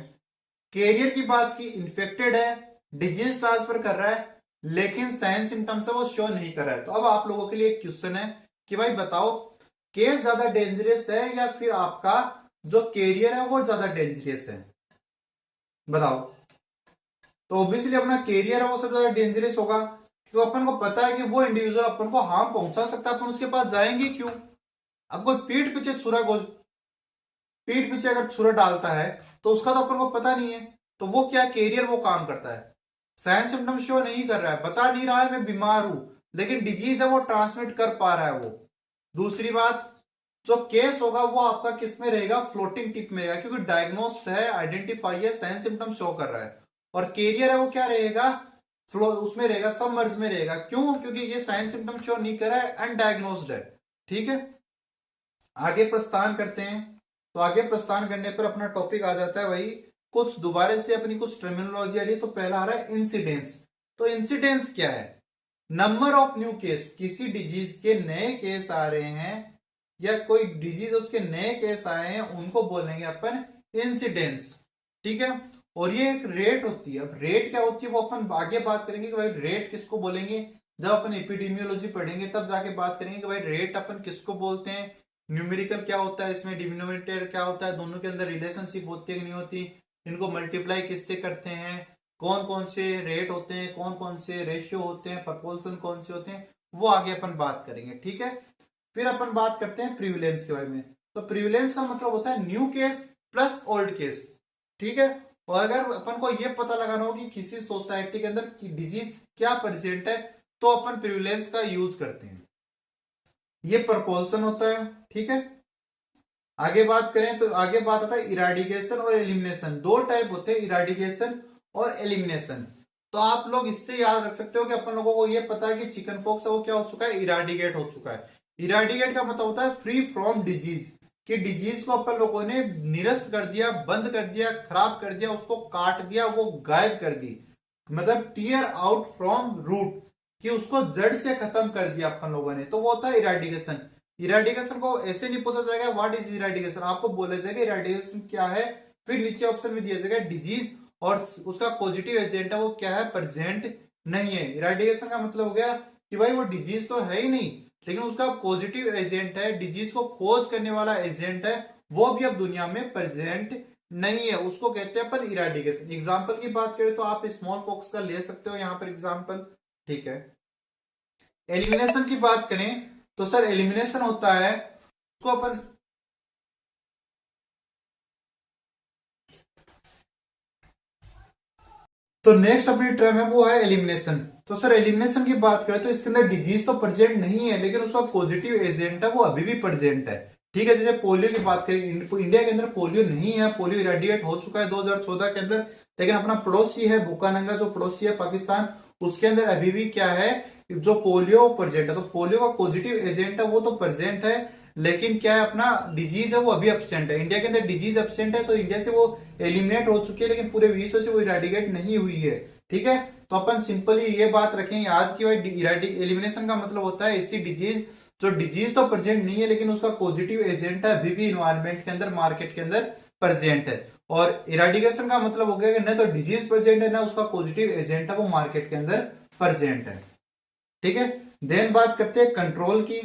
कैरियर की बात की, इन्फेक्टेड है, डिजीज ट्रांसफर कर रहा है, लेकिन साइन सिम्टम्स है वो शो नहीं कर रहा है। तो अब आप लोगों के लिए एक क्वेश्चन है कि भाई बताओ केस ज्यादा डेंजरस है या फिर आपका जो कैरियर है वो ज्यादा डेंजरस है, बताओ। तो ऑब्वियसली अपना कैरियर है वो सबसे ज्यादा डेंजरस होगा, क्योंकि अपन को पता है कि वो इंडिविजुअल अपन को हार्म पहुंचा सकता है, अपन उसके पास जाएंगे क्यों। अब कोई पीठ पीछे अगर छुरा डालता है तो उसका तो अपन को पता नहीं है, तो वो क्या कैरियर वो काम करता है, साइन सिम्टम शो नहीं कर रहा है, बता नहीं रहा है मैं बीमार हूं, लेकिन डिजीज है वो ट्रांसमिट कर पा रहा है वो। दूसरी बात, जो केस होगा वो आपका किस में रहेगा, फ्लोटिंग टिप में रहेगा, क्योंकि डायग्नोस्ड है, आइडेंटिफाई है, साइन सिम्टम शो कर रहा है। और कैरियर है वो क्या रहेगा, फ्लो उसमें रहेगा, सबमर्ज में रहेगा। क्यों? क्योंकि ये साइन सिम्टम शो नहीं कर रहा है, अनडायग्नोस्ड है, ठीक है। आगे प्रस्थान करते हैं। तो आगे प्रस्थान करने पर अपना टॉपिक आ जाता है वही कुछ दोबारा से अपनी कुछ टर्मिनोलॉजी आ रही है। तो पहला आ रहा है इंसिडेंस। तो इंसिडेंस क्या है, नंबर ऑफ न्यू केस, किसी डिजीज के नए केस आ रहे हैं या कोई डिजीज उसके नए केस आए हैं उनको बोलेंगे अपन इंसिडेंस, ठीक है। और ये एक रेट होती है। अब रेट क्या होती है वो अपन आगे बात करेंगे कि भाई रेट किसको बोलेंगे, जब अपन एपिडेमियोलॉजी पढ़ेंगे तब जाके बात करेंगे कि भाई रेट अपन किसको बोलते हैं, न्यूमेरिकल क्या होता है, इसमें डिनोमिनेटर क्या होता है, दोनों के अंदर रिलेशनशिप होती है कि नहीं होती, इनको मल्टीप्लाई किससे करते हैं, कौन कौन से रेट होते हैं, कौन कौन से रेशियो होते हैं, प्रपोर्शन कौन से होते हैं, वो आगे अपन बात करेंगे, ठीक है। फिर अपन बात करते हैं प्रिविलेंस के बारे में। तो प्रिविलेंस का मतलब होता है new case plus old case, ठीक है। और अगर अपन को ये पता लगाना हो कि किसी सोसाइटी के अंदर डिजीज क्या प्रेजेंट है, तो अपन प्रिविलेंस का यूज करते हैं। ये प्रपोर्शन होता है, ठीक है। आगे बात करें तो आगे बात आता है इराडिकेशन और एलिमिनेशन। दो टाइप होते हैं, इराडिकेशन और एलिमिनेशन। तो आप लोग इससे याद रख सकते हो कि अपन लोगों को ये पता है कि चिकन पॉक्स है वो क्या हो चुका है, इराडिकेट हो चुका है। इराडिकेट का मतलब होता है फ्री फ्रॉम डिजीज, कि डिजीज को अपन लोगों ने निरस्त कर दिया, बंद कर दिया, खराब कर दिया, उसको काट दिया, वो गायब कर दी, मतलब टीयर आउट फ्रॉम रूट, कि उसको जड़ से खत्म कर दिया अपन लोगों ने, तो वो होता है इराडिकेशन। इराडिकेशन को ऐसे नहीं पूछा जाएगा व्हाट इज इराडिकेशन, आपको बोला जाएगा इराडिकेशन क्या है, फिर नीचे ऑप्शन में दिया जाएगा डिजीज और उसका पॉजिटिव एजेंट है वो क्या है, प्रेजेंट नहीं है। इराडिकेशन का मतलब हो गया कि भाई वो डिजीज तो है ही नहीं, लेकिन उसका पॉजिटिव एजेंट है, डिजीज को कोज करने वाला एजेंट है, वो भी अब दुनिया में प्रेजेंट नहीं है, उसको कहते हैं अपन इराडिकेशन। एग्जाम्पल की बात करें तो आप स्मॉल पॉक्स का ले सकते हो यहाँ पर एग्जाम्पल, ठीक है। एलिमिनेशन की बात करें तो सर एलिमिनेशन होता है उसको अपन तो नेक्स्ट अपनी टर्म है वो है एलिमिनेशन। तो सर एलिमिनेशन की बात करें तो इसके अंदर डिजीज तो प्रेजेंट नहीं है, लेकिन उसका पॉजिटिव एजेंट है वो अभी भी प्रेजेंट है, ठीक है। जैसे पोलियो की बात करें, इंडिया के अंदर पोलियो नहीं है, पोलियो इरेडिएट हो चुका है 2014 के अंदर, लेकिन अपना पड़ोसी है बुकानंगा, जो पड़ोसी है पाकिस्तान, उसके अंदर अभी भी क्या है, जो पोलियो प्रेजेंट है। तो पोलियो का पॉजिटिव एजेंट है वो तो प्रेजेंट है, लेकिन क्या है अपना डिजीज है वो अभी एब्सेंट है। इंडिया के अंदर डिजीज एब्सेंट है तो इंडिया से वो एलिमिनेट हो चुकी है, लेकिन पूरे विश्व से वो इरेडिकेट नहीं हुई है, ठीक है। तो अपन सिंपली ये बात रखें याद कि भाई एलिमिनेशन का मतलब होता है ऐसी डिजीज जो डिजीज तो प्रेजेंट नहीं है, लेकिन उसका पॉजिटिव एजेंट है अभी भी इन्वायरमेंट के अंदर, मार्केट के अंदर प्रेजेंट है। और इरेडिकेशन का मतलब हो गया कि न तो डिजीज प्रेजेंट है ना उसका पॉजिटिव एजेंट है वो मार्केट के अंदर प्रेजेंट है, ठीक है। देन बात करते हैं कंट्रोल की।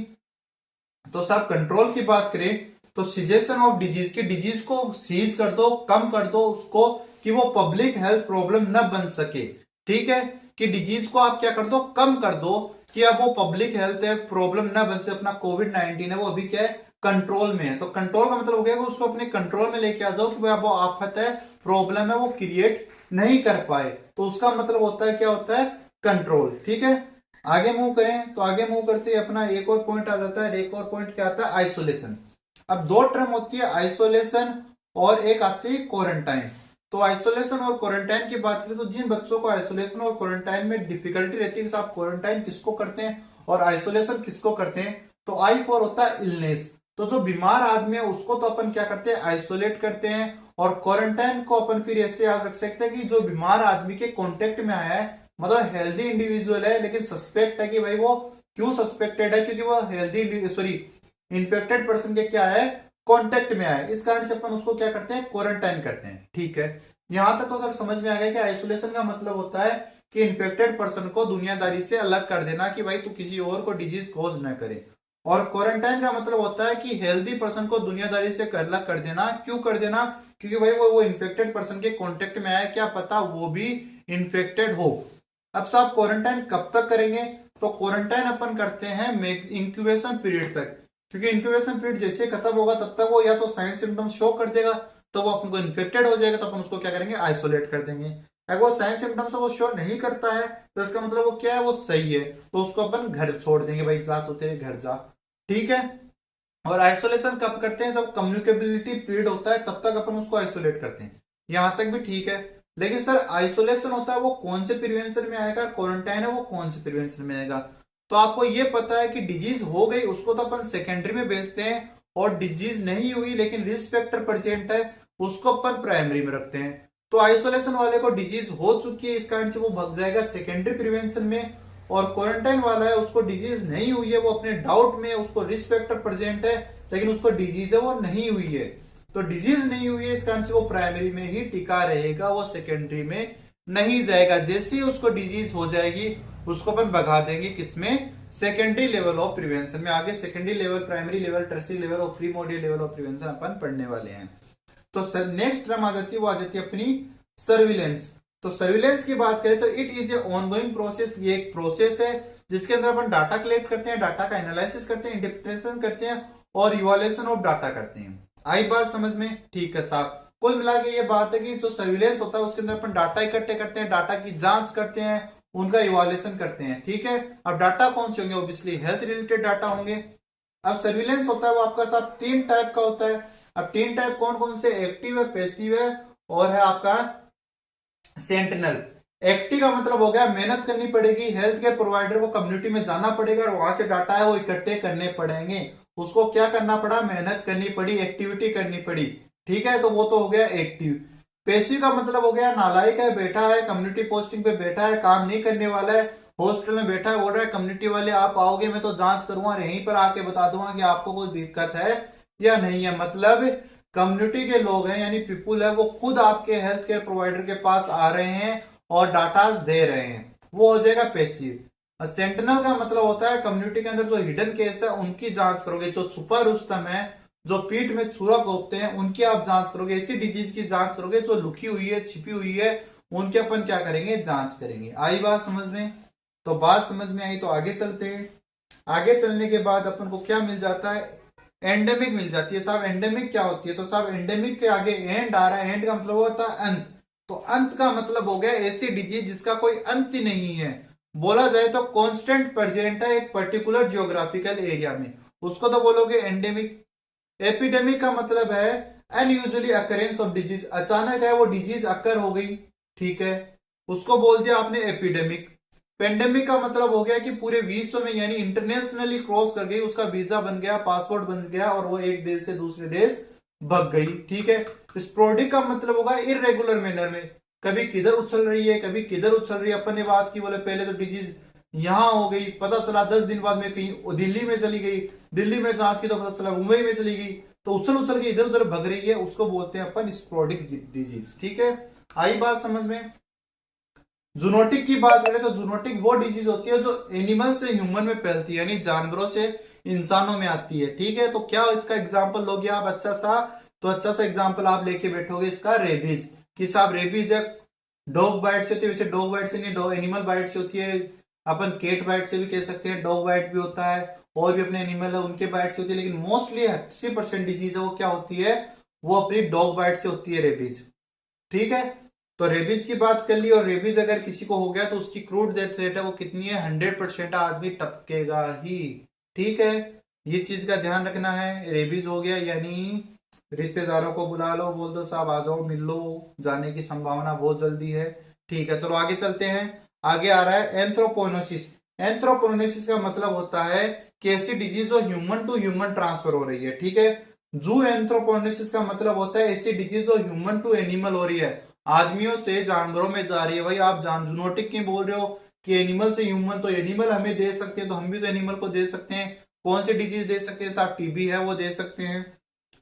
तो साहब कंट्रोल की बात करें तो सीजेशन ऑफ डिजीज, की डिजीज को सीज कर दो, कम कर दो उसको, कि वो पब्लिक हेल्थ प्रॉब्लम न बन सके, ठीक है। कि डिजीज को आप क्या कर दो, कम कर दो, कि अब वो पब्लिक हेल्थ प्रॉब्लम न बन सके। अपना कोविड-19 है वो अभी क्या है, कंट्रोल में है। तो कंट्रोल का मतलब हो गया कि उसको अपने कंट्रोल में लेके आ जाओ, कि वो आफत है, प्रॉब्लम है, वो क्रिएट नहीं कर पाए, तो उसका मतलब होता है क्या होता है, कंट्रोल, ठीक है। आगे मूव करें तो आगे मूव करते ही अपना एक और पॉइंट आ जाता है, एक और पॉइंट क्या आता है, आइसोलेशन। अब दो टर्म होती है आइसोलेशन और एक आती है क्वारंटाइन। तो आइसोलेशन और क्वारंटाइन की बात करें तो जिन बच्चों को आइसोलेशन और क्वारंटाइन में डिफिकल्टी रहती है, आप क्वारंटाइन किसको करते हैं और आइसोलेशन किसको करते हैं, तो आई फॉर होता है इलनेस। तो जो बीमार आदमी है उसको तो अपन क्या करते हैं, आइसोलेट करते हैं, और क्वारंटाइन को अपन फिर ऐसे याद रख सकते हैं कि जो बीमार आदमी के कॉन्टेक्ट में आया है, मतलब हेल्दी इंडिविजुअल है लेकिन सस्पेक्ट है, कि भाई वो क्यों सस्पेक्टेड है, क्योंकि वो हेल्दी सॉरी इन्फेक्टेड पर्सन के क्या है, कॉन्टेक्ट में आया है, इस कारण से अपन उसको क्या करते हैं, क्वारंटाइन करते हैं, ठीक है। यहां तक तो सर समझ में आ गया कि आइसोलेशन का मतलब होता है कि इन्फेक्टेड पर्सन को दुनियादारी से अलग कर देना, कि भाई तू किसी और को डिजीज कोज न करे। और क्वारंटाइन का मतलब होता है कि हेल्दी पर्सन को दुनियादारी से अलग कर देना। क्यों कर देना, क्योंकि भाई वो इन्फेक्टेड पर्सन के कॉन्टेक्ट में आया, क्या पता वो भी इन्फेक्टेड हो। अब साहब क्वारंटाइन कब तक करेंगे, तो क्वारंटाइन अपन करते हैं इंक्यूबेशन पीरियड तक, क्योंकि इंक्यूबेशन पीरियड जैसे खत्म होगा तब तक वो या तो साइन सिम्टम शो कर देगा, तो वो अपन को इन्फेक्टेड हो जाएगा, तो अपन उसको क्या करेंगे, आइसोलेट कर देंगे। अगर वो साइन सिम्टम्स वो शो नहीं करता है तो इसका मतलब वो क्या है, वो सही है, तो उसको अपन घर छोड़ देंगे, भाई जा तो तेरे घर जा, ठीक है। और आइसोलेशन कब करते हैं, जब कम्युनिकेबिलिटी पीरियड होता है तब तक अपन उसको आइसोलेट करते हैं, यहां तक भी ठीक है। लेकिन सर आइसोलेशन होता है वो कौन से प्रिवेंशन में आएगा, क्वारंटाइन है वो कौन से प्रिवेंशन में आएगा। तो आपको ये पता है कि डिजीज हो गई उसको तो अपन सेकेंडरी में भेजते हैं, और डिजीज नहीं हुई लेकिन रिस्क फैक्टर प्रेजेंट है उसको अपन प्राइमरी में रखते हैं। तो आइसोलेशन वाले को डिजीज हो चुकी है इस कारण से वो भाग जाएगा सेकेंडरी प्रिवेंशन में, और क्वारंटाइन वाला है उसको डिजीज नहीं हुई है, वो अपने डाउट में, उसको रिस्क फैक्टर प्रेजेंट है लेकिन उसको डिजीज है वो नहीं हुई है, तो डिजीज नहीं हुई है इस कारण से वो प्राइमरी में ही टिका रहेगा, वो सेकेंडरी में नहीं जाएगा। जैसे ही उसको डिजीज हो जाएगी उसको अपन भगा देंगे किसमें, सेकेंडरी लेवल ऑफ प्रिवेंशन में। आगे secondary level, primary level, tertiary level और प्रीमोडियल लेवल ऑफ प्रिवेंशन अपन पढ़ने वाले हैं। तो नेक्स्ट टर्म आ जाती है वो आ जाती है अपनी सर्विलेंस। तो सर्विलेंस की बात करें तो it is a ongoing process, ये एक प्रोसेस है जिसके अंदर अपन डाटा कलेक्ट करते हैं, डाटा का एनालिसिस करते हैं, इंटरप्रिटेशन करते हैं और इवैल्यूएशन ऑफ डाटा करते हैं। आई बात समझ में, ठीक है साहब। कुल मिला के ये बात है कि जो सर्विलेंस होता है उसके अंदर अपन डाटा इकट्ठे करते हैं, डाटा की जांच करते हैं, उनका इवैल्यूएशन करते हैं, ठीक है। अब डाटा कौन से होंगे, ऑब्वियसली हेल्थ रिलेटेड डाटा होंगे। अब सर्विलेंस होता है वो आपका साहब 3 टाइप का होता है। अब 3 टाइप कौन कौन से, एक्टिव है, पैसिव है और है आपका सेंटिनल। एक्टिव का मतलब हो गया मेहनत करनी पड़ेगी, हेल्थ केयर प्रोवाइडर को कम्युनिटी में जाना पड़ेगा और वहां से डाटा है वो इकट्ठे करने पड़ेंगे। उसको क्या करना पड़ा, मेहनत करनी पड़ी, एक्टिविटी करनी पड़ी। ठीक है, तो वो तो हो गया एक्टिव। पैसिव का मतलब हो गया नालायक है, बैठा है, कम्युनिटी पोस्टिंग पे बैठा है, काम नहीं करने वाला है, हॉस्पिटल में बैठा है, बोल रहा है कम्युनिटी वाले आप आओगे मैं तो जांच करूंगा, यहीं पर आके बता दूंगा कि आपको कोई दिक्कत है या नहीं है। मतलब कम्युनिटी के लोग हैं यानी पीपुल है, वो खुद आपके हेल्थ केयर प्रोवाइडर के पास आ रहे हैं और डाटाज दे रहे हैं, वो हो जाएगा पैसिव। सेंटिनल का मतलब होता है कम्युनिटी के अंदर जो हिडन केस है उनकी जांच करोगे, जो छुपा रुस्तम है, जो पीठ में छुरा घोंपते हैं उनकी आप जांच करोगे, ऐसी डिजीज की जांच करोगे जो लुकी हुई है, छिपी हुई है, उनके अपन क्या करेंगे, जांच करेंगे। आई बात समझ में? तो बात समझ में आई तो आगे चलते हैं। आगे चलने के बाद अपन को क्या मिल जाता है, एंडेमिक मिल जाती है। साहब एंडेमिक क्या होती है, तो साहब एंडेमिक के आगे एंड आ रहा है, एंड का मतलब होता है अंत। तो अंत का मतलब हो गया ऐसी डिजीज जिसका कोई अंत ही नहीं है, बोला जाए तो कांस्टेंट प्रेजेंट है एक पर्टिकुलर जियोग्राफिकल एरिया में, उसको तो बोलोगे एंडेमिक। एपिडेमिक का मतलब है अनयूजुअली अकरेंस ऑफ डिजीज, अचानक है वो डिजीज अकर हो गई, ठीक है, उसको बोल दिया आपने एपिडेमिक। पेंडेमिक का मतलब हो गया कि पूरे विश्व में यानी इंटरनेशनली क्रॉस कर गई, उसका वीजा बन गया, पासपोर्ट बन गया और वो एक देश से दूसरे देश भग गई, ठीक है। स्पोर्डिक का मतलब होगा इरेगुलर मैनर में, कभी किधर उछल रही है कभी किधर उछल रही है। अपन ने बात की बोले पहले तो डिजीज यहां हो गई, पता चला 10 दिन बाद में कहीं दिल्ली में चली गई, दिल्ली में जांच की तो पता चला मुंबई में चली गई, तो उछल उछल के इधर उधर भग रही है, उसको बोलते हैं अपन स्पोर्डिक डिजीज, ठीक है। आई बात समझ में? जूनोटिक की बात करें तो जूनोटिक वो डिजीज होती है जो एनिमल से ह्यूमन में फैलती है यानी जानवरों से इंसानों में आती है, ठीक है। तो क्या इसका एग्जाम्पल लोगे आप अच्छा सा एग्जाम्पल आप लेके बैठोगे इसका रेबीज, कि साहब रेबीज है डॉग बाइट से होती है, वैसे डॉग बाइट से नहीं, डॉग एनिमल बाइट से होती है, अपन केट बाइट से भी कह सकते हैं, डॉग बाइट भी होता है, और भी अपने एनिमल है उनके बाइट से होती है, लेकिन मोस्टली 80% डिजीज है वो क्या होती है, वो अपनी डॉग बाइट से होती है रेबीज, ठीक है। तो रेबीज की बात कर ली, और रेबीज अगर किसी को हो गया तो उसकी क्रूड डेथ रेट है वो कितनी है, 100% आदमी टपकेगा ही, ठीक है। ये चीज का ध्यान रखना है। रेबीज हो गया यानी रिश्तेदारों को बुला लो, बोल दो साहब आ जाओ मिल लो, जाने की संभावना बहुत जल्दी है, ठीक है। चलो आगे चलते हैं। आगे आ रहा है एंथ्रोपोनोसिस। एंथ्रोपोनोसिस का मतलब होता है कि ऐसी डिजीज जो ह्यूमन टू ह्यूमन ट्रांसफर हो रही है, ठीक है। जू एंथ्रोपोनोसिस का मतलब होता है ऐसी डिजीज जो ह्यूमन टू एनिमल हो रही है, आदमियों से जानवरों में जा रही है। भाई आप जूनोटिक क्यों बोल रहे हो कि एनिमल से ह्यूमन, तो एनिमल हमें दे सकते हैं तो हम भी तो एनिमल को दे सकते हैं। कौन सी डिजीज दे सकते हैं साहब, टीबी है वो दे सकते हैं,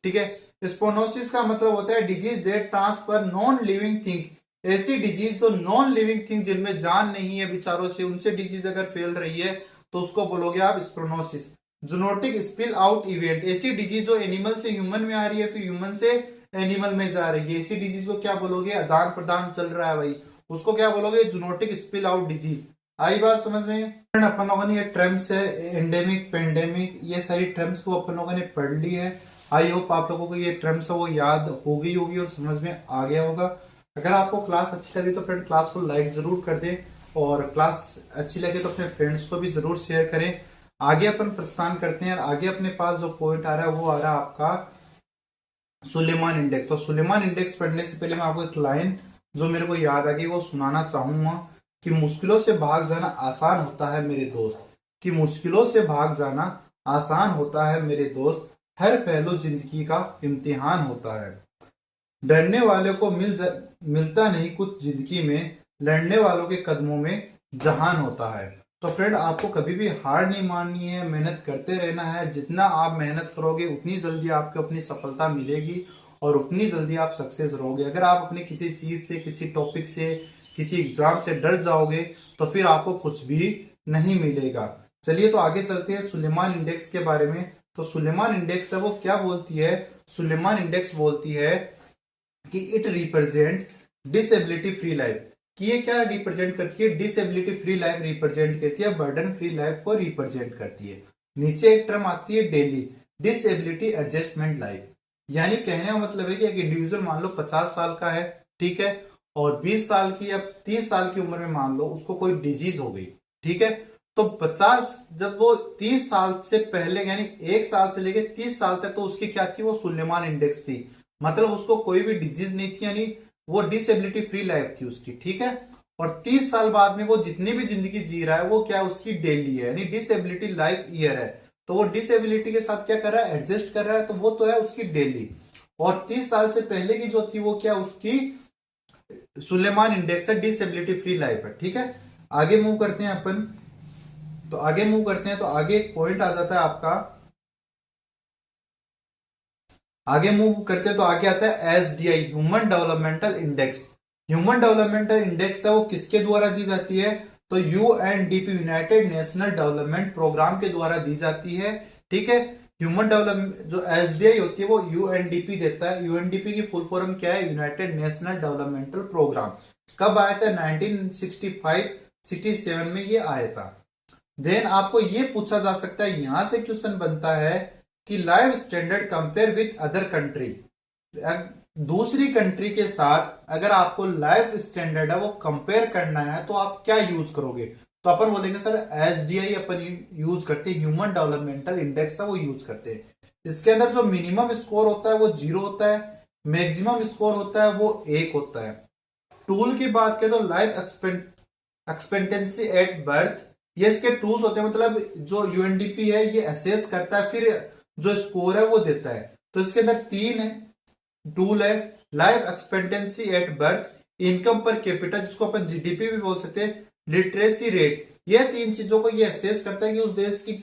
ठीक है। स्पोनोसिस का मतलब होता है disease that transfer non living thing, ऐसी डिजीज जो नॉन लिविंग थिंग जिनमें जान नहीं है विचारों से, उनसे डिजीज अगर फैल रही है तो उसको बोलोगे आप स्पोनोसिस। जूनोटिक स्पिल आउट इवेंट, ऐसी डिजीज जो एनिमल से ह्यूमन में आ रही है फिर ह्यूमन से एनिमल में जा रही है, ऐसी डिजीज को क्या बोलोगे, आदान प्रदान चल रहा है भाई, उसको क्या बोलोगे, जूनोटिक स्पिल आउट डिजीज। आई बात समझ में? अपन लोगों ने ये टर्म्स है एंडेमिक पेंडेमिक, ये सारी टर्म्स को अपन लोगों ने पढ़ ली है। आई होप आप लोगों को ये टर्म्स है वो याद हो गई होगी और समझ में आ गया होगा। अगर आपको क्लास अच्छी लगी तो फ्रेंड क्लास को लाइक जरूर कर दें, और क्लास अच्छी लगे तो अपने फ्रेंड्स को भी जरूर शेयर करें। आगे अपन प्रस्थान करते हैं, और आगे अपने पास जो पॉइंट आ रहा है वो आ रहा है आपका सुलेमान इंडेक्स। तो सुलेमान इंडेक्स पढ़ने से पहले मैं आपको एक लाइन जो मेरे को याद आ गई वो सुनाना चाहूंगा, कि मुश्किलों से भाग जाना आसान होता है मेरे दोस्त, कि मुश्किलों से भाग जाना आसान होता है मेरे दोस्त, हर पहलू जिंदगी का इम्तिहान होता है। डरने वाले को मिलता नहीं कुछ जिंदगी में, लड़ने वालों के कदमों में जहान होता है। तो फ्रेंड आपको कभी भी हार नहीं माननी है, मेहनत करते रहना है। जितना आप मेहनत करोगे उतनी जल्दी आपको अपनी सफलता मिलेगी और उतनी जल्दी आप सक्सेस रहोगे। अगर आप अपने किसी चीज से, किसी टॉपिक से, किसी एग्जाम से डर जाओगे तो फिर आपको कुछ भी नहीं मिलेगा। चलिए तो आगे चलते हैं सुलेमान इंडेक्स के बारे में। तो सुलेमान इंडेक्स है वो क्या बोलती है, सुलेमान इंडेक्स बोलती है कि it represent disability free life, कि ये क्या रिप्रेजेंट करती है, डिसेबिलिटी फ्री लाइफ रिप्रेजेंट करती है, बर्डन फ्री लाइफ को रिप्रेजेंट करती है। नीचे एक टर्म आती है डेली डिसेबिलिटी एडजस्टमेंट लाइफ, यानी कहने का मतलब है कि एक इंडिविजुअल मान लो 50 साल का है, ठीक है, और 20 साल की या 30 साल की उम्र में मान लो उसको कोई डिजीज हो गई, ठीक है। तो 50 जब वो 30 साल से पहले यानी 1 साल से लेके 30 साल तक तो उसकी क्या थी, वो सुलेमान इंडेक्स थी, मतलब उसको कोई भी डिजीज नहीं थी, यानी वो डिसेबिलिटी फ्री लाइफ थी उसकी, ठीक है। और 30 साल बाद में वो जितनी भी जिंदगी जी रहा है वो क्या उसकी डेली है, यानी डिसेबिलिटी लाइफ ईयर है। तो वो डिसेबिलिटी के साथ क्या कर रहा है, एडजस्ट कर रहा है, तो वो तो है उसकी डेली। और 30 साल से पहले की जो थी वो क्या उसकी सुलेमान इंडेक्स है, डिसेबिलिटी फ्री लाइफ है। ठीक है, आगे मूव करते हैं अपन। तो आगे मूव करते हैं तो आगे एक पॉइंट आ जाता है आपका, आगे मूव करते हैं तो आगे आता है SDI, human developmental index. Human developmental index है वो किसके द्वारा दी जाती है, तो UNDP, United national development programme के द्वारा दी जाती है। ठीक है, ह्यूमन डेवलपमेंट जो एसडीआई होती है वो यूएनडीपी देता है। यूएनडीपी की फुल फॉर्म क्या है, यूनाइटेड नेशनल डेवलपमेंटल प्रोग्राम। कब आया था, 1965-67 में ये आया था। देन आपको ये पूछा जा सकता है, यहां से क्वेश्चन बनता है कि life standard compare with other country, दूसरी कंट्री के साथ अगर आपको लाइफ स्टैंडर्ड है वो कंपेयर करना है तो आप क्या यूज करोगे। तो अपन बोलेंगे सर एसडीआई अपन यूज करते हैं, ह्यूमन डेवलपमेंटल इंडेक्स है वो यूज करते हैं। इसके अंदर जो मिनिमम स्कोर होता है वो 0 होता है, मैक्सिमम स्कोर होता है वो 1 होता है। टूल की बात करें तो लाइफ एक्सपेक्टेंसी एट बर्थ, ये इसके टूल्स होते हैं, मतलब जो यूएनडीपी है ये असेस करता है, फिर जो स्कोर है वो देता है। तो इसके अंदर 3 टूल है, life expectancy at birth, income per capita जिसको अपन जीडीपी भी बोल सकते हैं, लिटरेसी रेट। ये 3 चीजों को ये असेस करता है कि उस देश की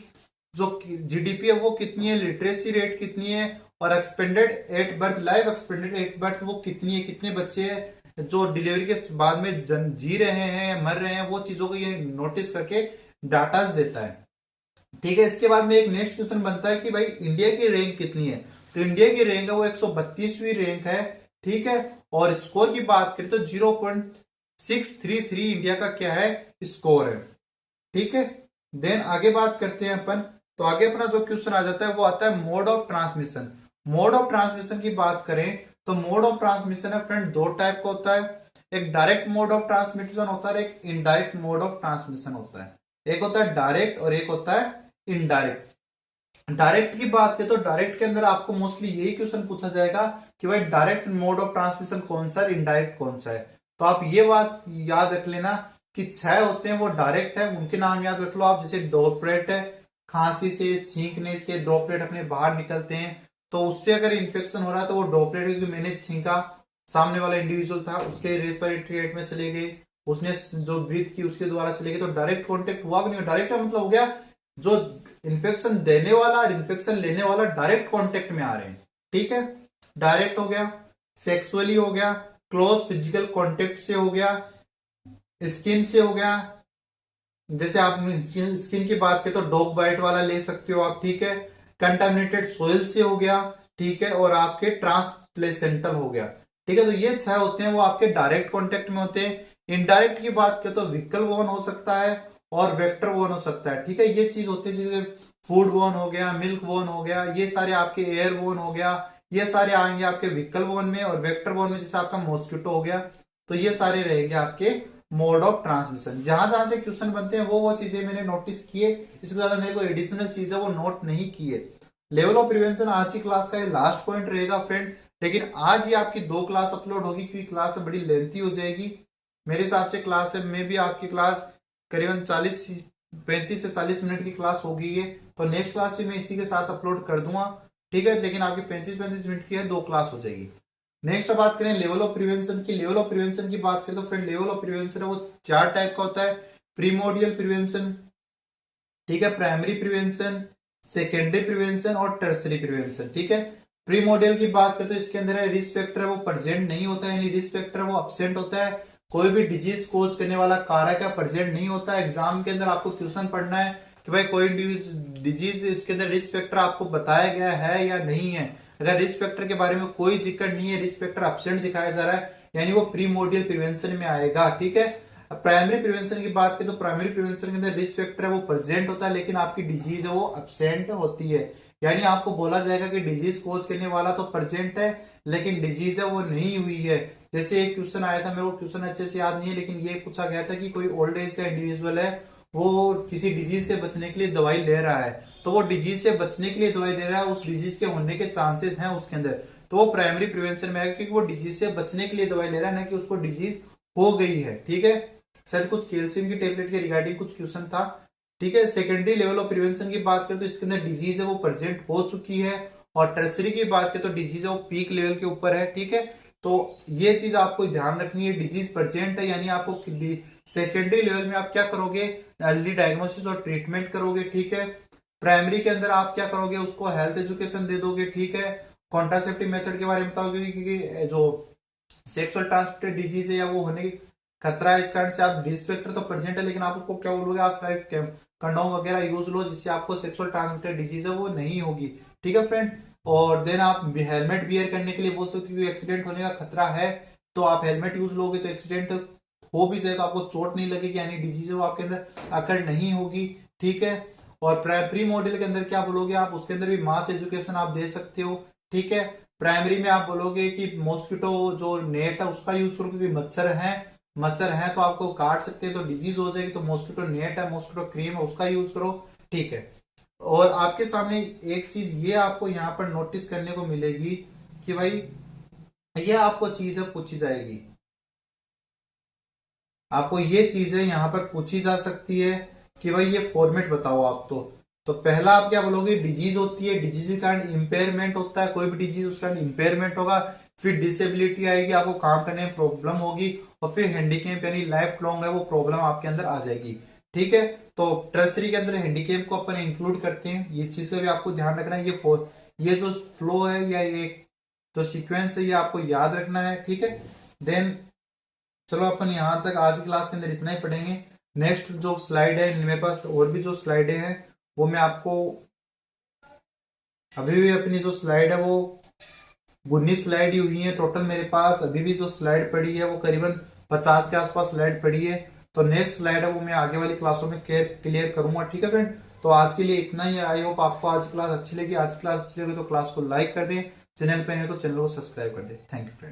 जो जीडीपी है वो कितनी है, लिटरेसी रेट कितनी है, और expanded at birth, life expanded at birth वो कितनी है, कितने बच्चे हैं जो डिलीवरी के बाद में जी रहे हैं मर रहे हैं, वो चीजों को ये नोटिस करके डाटा देता है। ठीक है, इसके बाद में एक नेक्स्ट क्वेश्चन बनता है कि भाई इंडिया की रैंक कितनी है। तो इंडिया की रैंक है वो 132वीं रैंक है। ठीक है, और स्कोर की बात करें तो 0.633 इंडिया का क्या है, स्कोर है। ठीक है, देन आगे बात करते हैं अपन। तो आगे अपना जो क्वेश्चन आ जाता है वो आता है mode of transmission. Mode of transmission की बात करें तो मोड ऑफ ट्रांसमिशन है फ्रेंड 2 टाइप का होता है, एक डायरेक्ट मोड ऑफ ट्रांसमिशन होता है, एक इनडायरेक्ट मोड ऑफ ट्रांसमिशन होता है। एक होता है डायरेक्ट और एक होता है इनडायरेक्ट। डायरेक्ट की बात करें तो डायरेक्ट के अंदर आपको मोस्टली यही क्वेश्चन पूछा जाएगा कि भाई डायरेक्ट मोड ऑफ ट्रांसमिशन कौन सा है, इनडायरेक्ट कौन सा है। तो आप ये बात याद रख लेना कि 6 होते हैं वो डायरेक्ट है, उनके नाम याद रख लो आप, जैसे ड्रॉपलेट है, खांसी से छींकने से ड्रॉपलेट अपने बाहर निकलते हैं, तो उससे अगर इन्फेक्शन हो रहा है तो वो ड्रॉपलेट, क्योंकि मैंने छींका, सामने वाला इंडिविजुअल था उसके रेस्पिरेटरी रेट में चले गए, उसने जो ब्रीथ की उसके द्वारा चले गए, तो डायरेक्ट कॉन्टेक्ट हुआ भी नहीं। डायरेक्ट का मतलब हो गया जो इन्फेक्शन देने वाला और इन्फेक्शन लेने वाला डायरेक्ट कांटेक्ट में आ रहे हैं। ठीक है, डायरेक्ट हो गया, सेक्सुअली हो गया, क्लोज फिजिकल कांटेक्ट से हो गया, स्किन से हो गया, जैसे आप स्किन की बात करें तो डॉग बाइट वाला ले सकते हो आप। ठीक है, कंटामिनेटेड सोइल से हो गया। ठीक है, और आपके ट्रांसप्लेसेंटल हो गया। ठीक है, तो ये 6 होते हैं वो आपके डायरेक्ट कांटेक्ट में होते हैं। इनडायरेक्ट की बात करें तो व्हीकल वोन हो सकता है और वेक्टर वोन हो सकता है। ठीक है, ये चीज होती है जैसे फूड वोन हो गया, मिल्क वोन हो गया, ये सारे आपके एयर वोन हो गया, ये सारे आएंगे आपके व्हीकल वोन में। और वेक्टर वोन में जैसे आपका मॉस्किटो हो गया, तो ये सारे रहेंगे आपके मोड ऑफ ट्रांसमिशन। जहां जहां से क्वेश्चन बनते हैं वो चीजें मैंने नोटिस किए, इसके ज्यादा मेरे को एडिशनल चीज है वो नोट नहीं की है। लेवल ऑफ प्रिवेंशन आज की क्लास का ये लास्ट पॉइंट रहेगा फ्रेंड, लेकिन आज ही आपकी 2 क्लास अपलोड होगी क्योंकि क्लास बड़ी लेंथी हो जाएगी मेरे हिसाब से। क्लास में भी आपकी क्लास करीबन 35 से 40 मिनट की क्लास होगी ये, तो नेक्स्ट क्लास भी मैं इसी के साथ अपलोड कर दूंगा। ठीक है, लेकिन आपकी 35 मिनट की है, 2 क्लास हो जाएगी। नेक्स्ट बात करें लेवल ऑफ प्रिवेंशन की। लेवल ऑफ प्रिवेंशन की बात करें तो फ्रेंड लेवल ऑफ प्रिवेंशन है वो 4 टाइप का होता है। प्रीमोडियल प्रिवेंशन, ठीक है, प्राइमरी प्रिवेंशन, सेकेंडरी प्रिवेंशन और टर्सरी प्रिवेंशन। ठीक है, प्रीमोडियल की बात करें तो इसके अंदर है रिस्क फैक्टर है वो प्रेजेंट नहीं होता है, यानी रिस्क फैक्टर वो अब्सेंट होता है। कोई भी डिजीज कोज करने वाला कारक है प्रेजेंट नहीं होता है। एग्जाम के अंदर आपको क्वेश्चन पढ़ना है कि भाई कोई डिजीज इसके अंदर रिस्क फैक्टर आपको बताया गया है या नहीं है। अगर रिस्क फैक्टर के बारे में कोई जिक्र नहीं है, रिस्क फैक्टर एब्सेंट दिखाया जा रहा है, यानी वो प्रीमोडियल प्रिवेंशन में आएगा। ठीक है, प्राइमरी प्रिवेंशन की बात करें तो प्राइमरी प्रिवेंशन के अंदर रिस्क फैक्टर है वो प्रेजेंट होता है, लेकिन आपकी डिजीज है वो एब्सेंट होती है। यानी आपको बोला जाएगा कि डिजीज कोज करने वाला तो प्रेजेंट है लेकिन डिजीज है वो नहीं हुई है। जैसे एक क्वेश्चन आया था, मेरे को क्वेश्चन अच्छे से याद नहीं है, लेकिन ये पूछा गया था कि कोई ओल्ड एज का इंडिविजुअल है, वो किसी डिजीज से बचने के लिए दवाई ले रहा है, तो वो डिजीज से बचने के लिए दवाई दे रहा है, उस डिजीज के होने के चांसेस हैं उसके अंदर, तो वो प्राइमरी प्रिवेंशन में है क्योंकि वो डिजीज से बचने के लिए दवाई ले रहा है, ना कि उसको डिजीज हो गई है। ठीक है, शायद कुछ कैल्शियम की टेबलेट के रिगार्डिंग कुछ क्वेश्चन था। ठीक है, सेकेंडरी लेवल ऑफ प्रिवेंशन की बात करें तो इसके अंदर डिजीज है वो प्रेजेंट हो चुकी है, और टर्सरी की बात करें तो डिजीज है वो पीक लेवल के ऊपर है। ठीक है, तो ये चीज आपको ध्यान रखनी है, डिजीज प्रेजेंट है यानी आपको सेकेंडरी लेवल में आप क्या करोगे, अर्ली डायग्नोसिस और ट्रीटमेंट करोगे। ठीक है, प्राइमरी के अंदर आप क्या करोगे, उसको हेल्थ एजुकेशन दे दोगे। ठीक है, कॉन्ट्रासेप्टिव मेथड के बारे में बताओगे, क्योंकि जो सेक्सुअल ट्रांसमिटेड डिजीज है या वो होने की खतरा है, इस कारण से आप रिस्क फैक्टर तो प्रेजेंट है, लेकिन आप उसको क्या बोलोगे, आप कंडोम वगैरह यूज लो जिससे आपको सेक्सुअल ट्रांसमिटेड डिजीज है वो नहीं होगी। ठीक है फ्रेंड, और देन आप हेलमेट बियर करने के लिए बोल सकते हो, एक्सीडेंट होने का खतरा है तो आप हेलमेट यूज लोगे तो एक्सीडेंट हो भी जाए तो आपको चोट नहीं लगेगी, यानी डिजीज वो आपके अंदर अकर नहीं होगी। ठीक है, और प्री मॉड्यूल के अंदर क्या बोलोगे आप, उसके अंदर भी मास एजुकेशन आप दे सकते हो। ठीक है, प्राइमरी में आप बोलोगे कि मॉस्किटो जो नेट है उसका यूज करो, क्योंकि मच्छर है तो आपको काट सकते हैं तो डिजीज हो जाएगी, तो मॉस्किटो नेट है, मॉस्किटो क्रीम है, उसका यूज करो। ठीक है, और आपके सामने एक चीज ये आपको यहाँ पर नोटिस करने को मिलेगी कि भाई ये आपको चीज है पूछी जाएगी, आपको ये चीजें यहाँ पर पूछी जा सकती है कि भाई ये फॉर्मेट बताओ आप। तो पहला आप क्या बोलोगे, डिजीज होती है, डिजीज के कारण इंपेयरमेंट होता है, कोई भी डिजीज उसका इंपेयरमेंट होगा, फिर डिसेबिलिटी आएगी, आपको काम करने में प्रॉब्लम होगी, और फिर हैंडीकैप यानी लाइफ लॉन्ग है वो प्रॉब्लम आपके अंदर आ जाएगी। ठीक है, तो ट्रस्टरी के अंदर हैंडीकैप को अपन इंक्लूड करते हैं, ये चीज का भी आपको ध्यान रखना है। ये जो फ्लो है या ये जो सीक्वेंस है ये आपको याद रखना है। ठीक है, देन चलो अपन यहां तक आज क्लास के अंदर इतना ही पढ़ेंगे। नेक्स्ट जो स्लाइड है मेरे पास और भी जो स्लाइडें हैं वो मैं आपको, अभी भी अपनी जो स्लाइड है वो 19 स्लाइड ही हुई है टोटल मेरे पास, अभी भी जो स्लाइड पड़ी है वो करीबन 50 के आसपास स्लाइड पड़ी है। तो नेक्स्ट स्लाइड है वो मैं आगे वाली क्लासों में क्लियर करूंगा। ठीक है फ्रेंड, तो आज के लिए इतना ही। आई होप आपको आज क्लास अच्छी लगी। आज क्लास अच्छी लगी तो क्लास को लाइक कर दें, चैनल पे है तो चैनल को सब्सक्राइब कर दें। Thank you friend.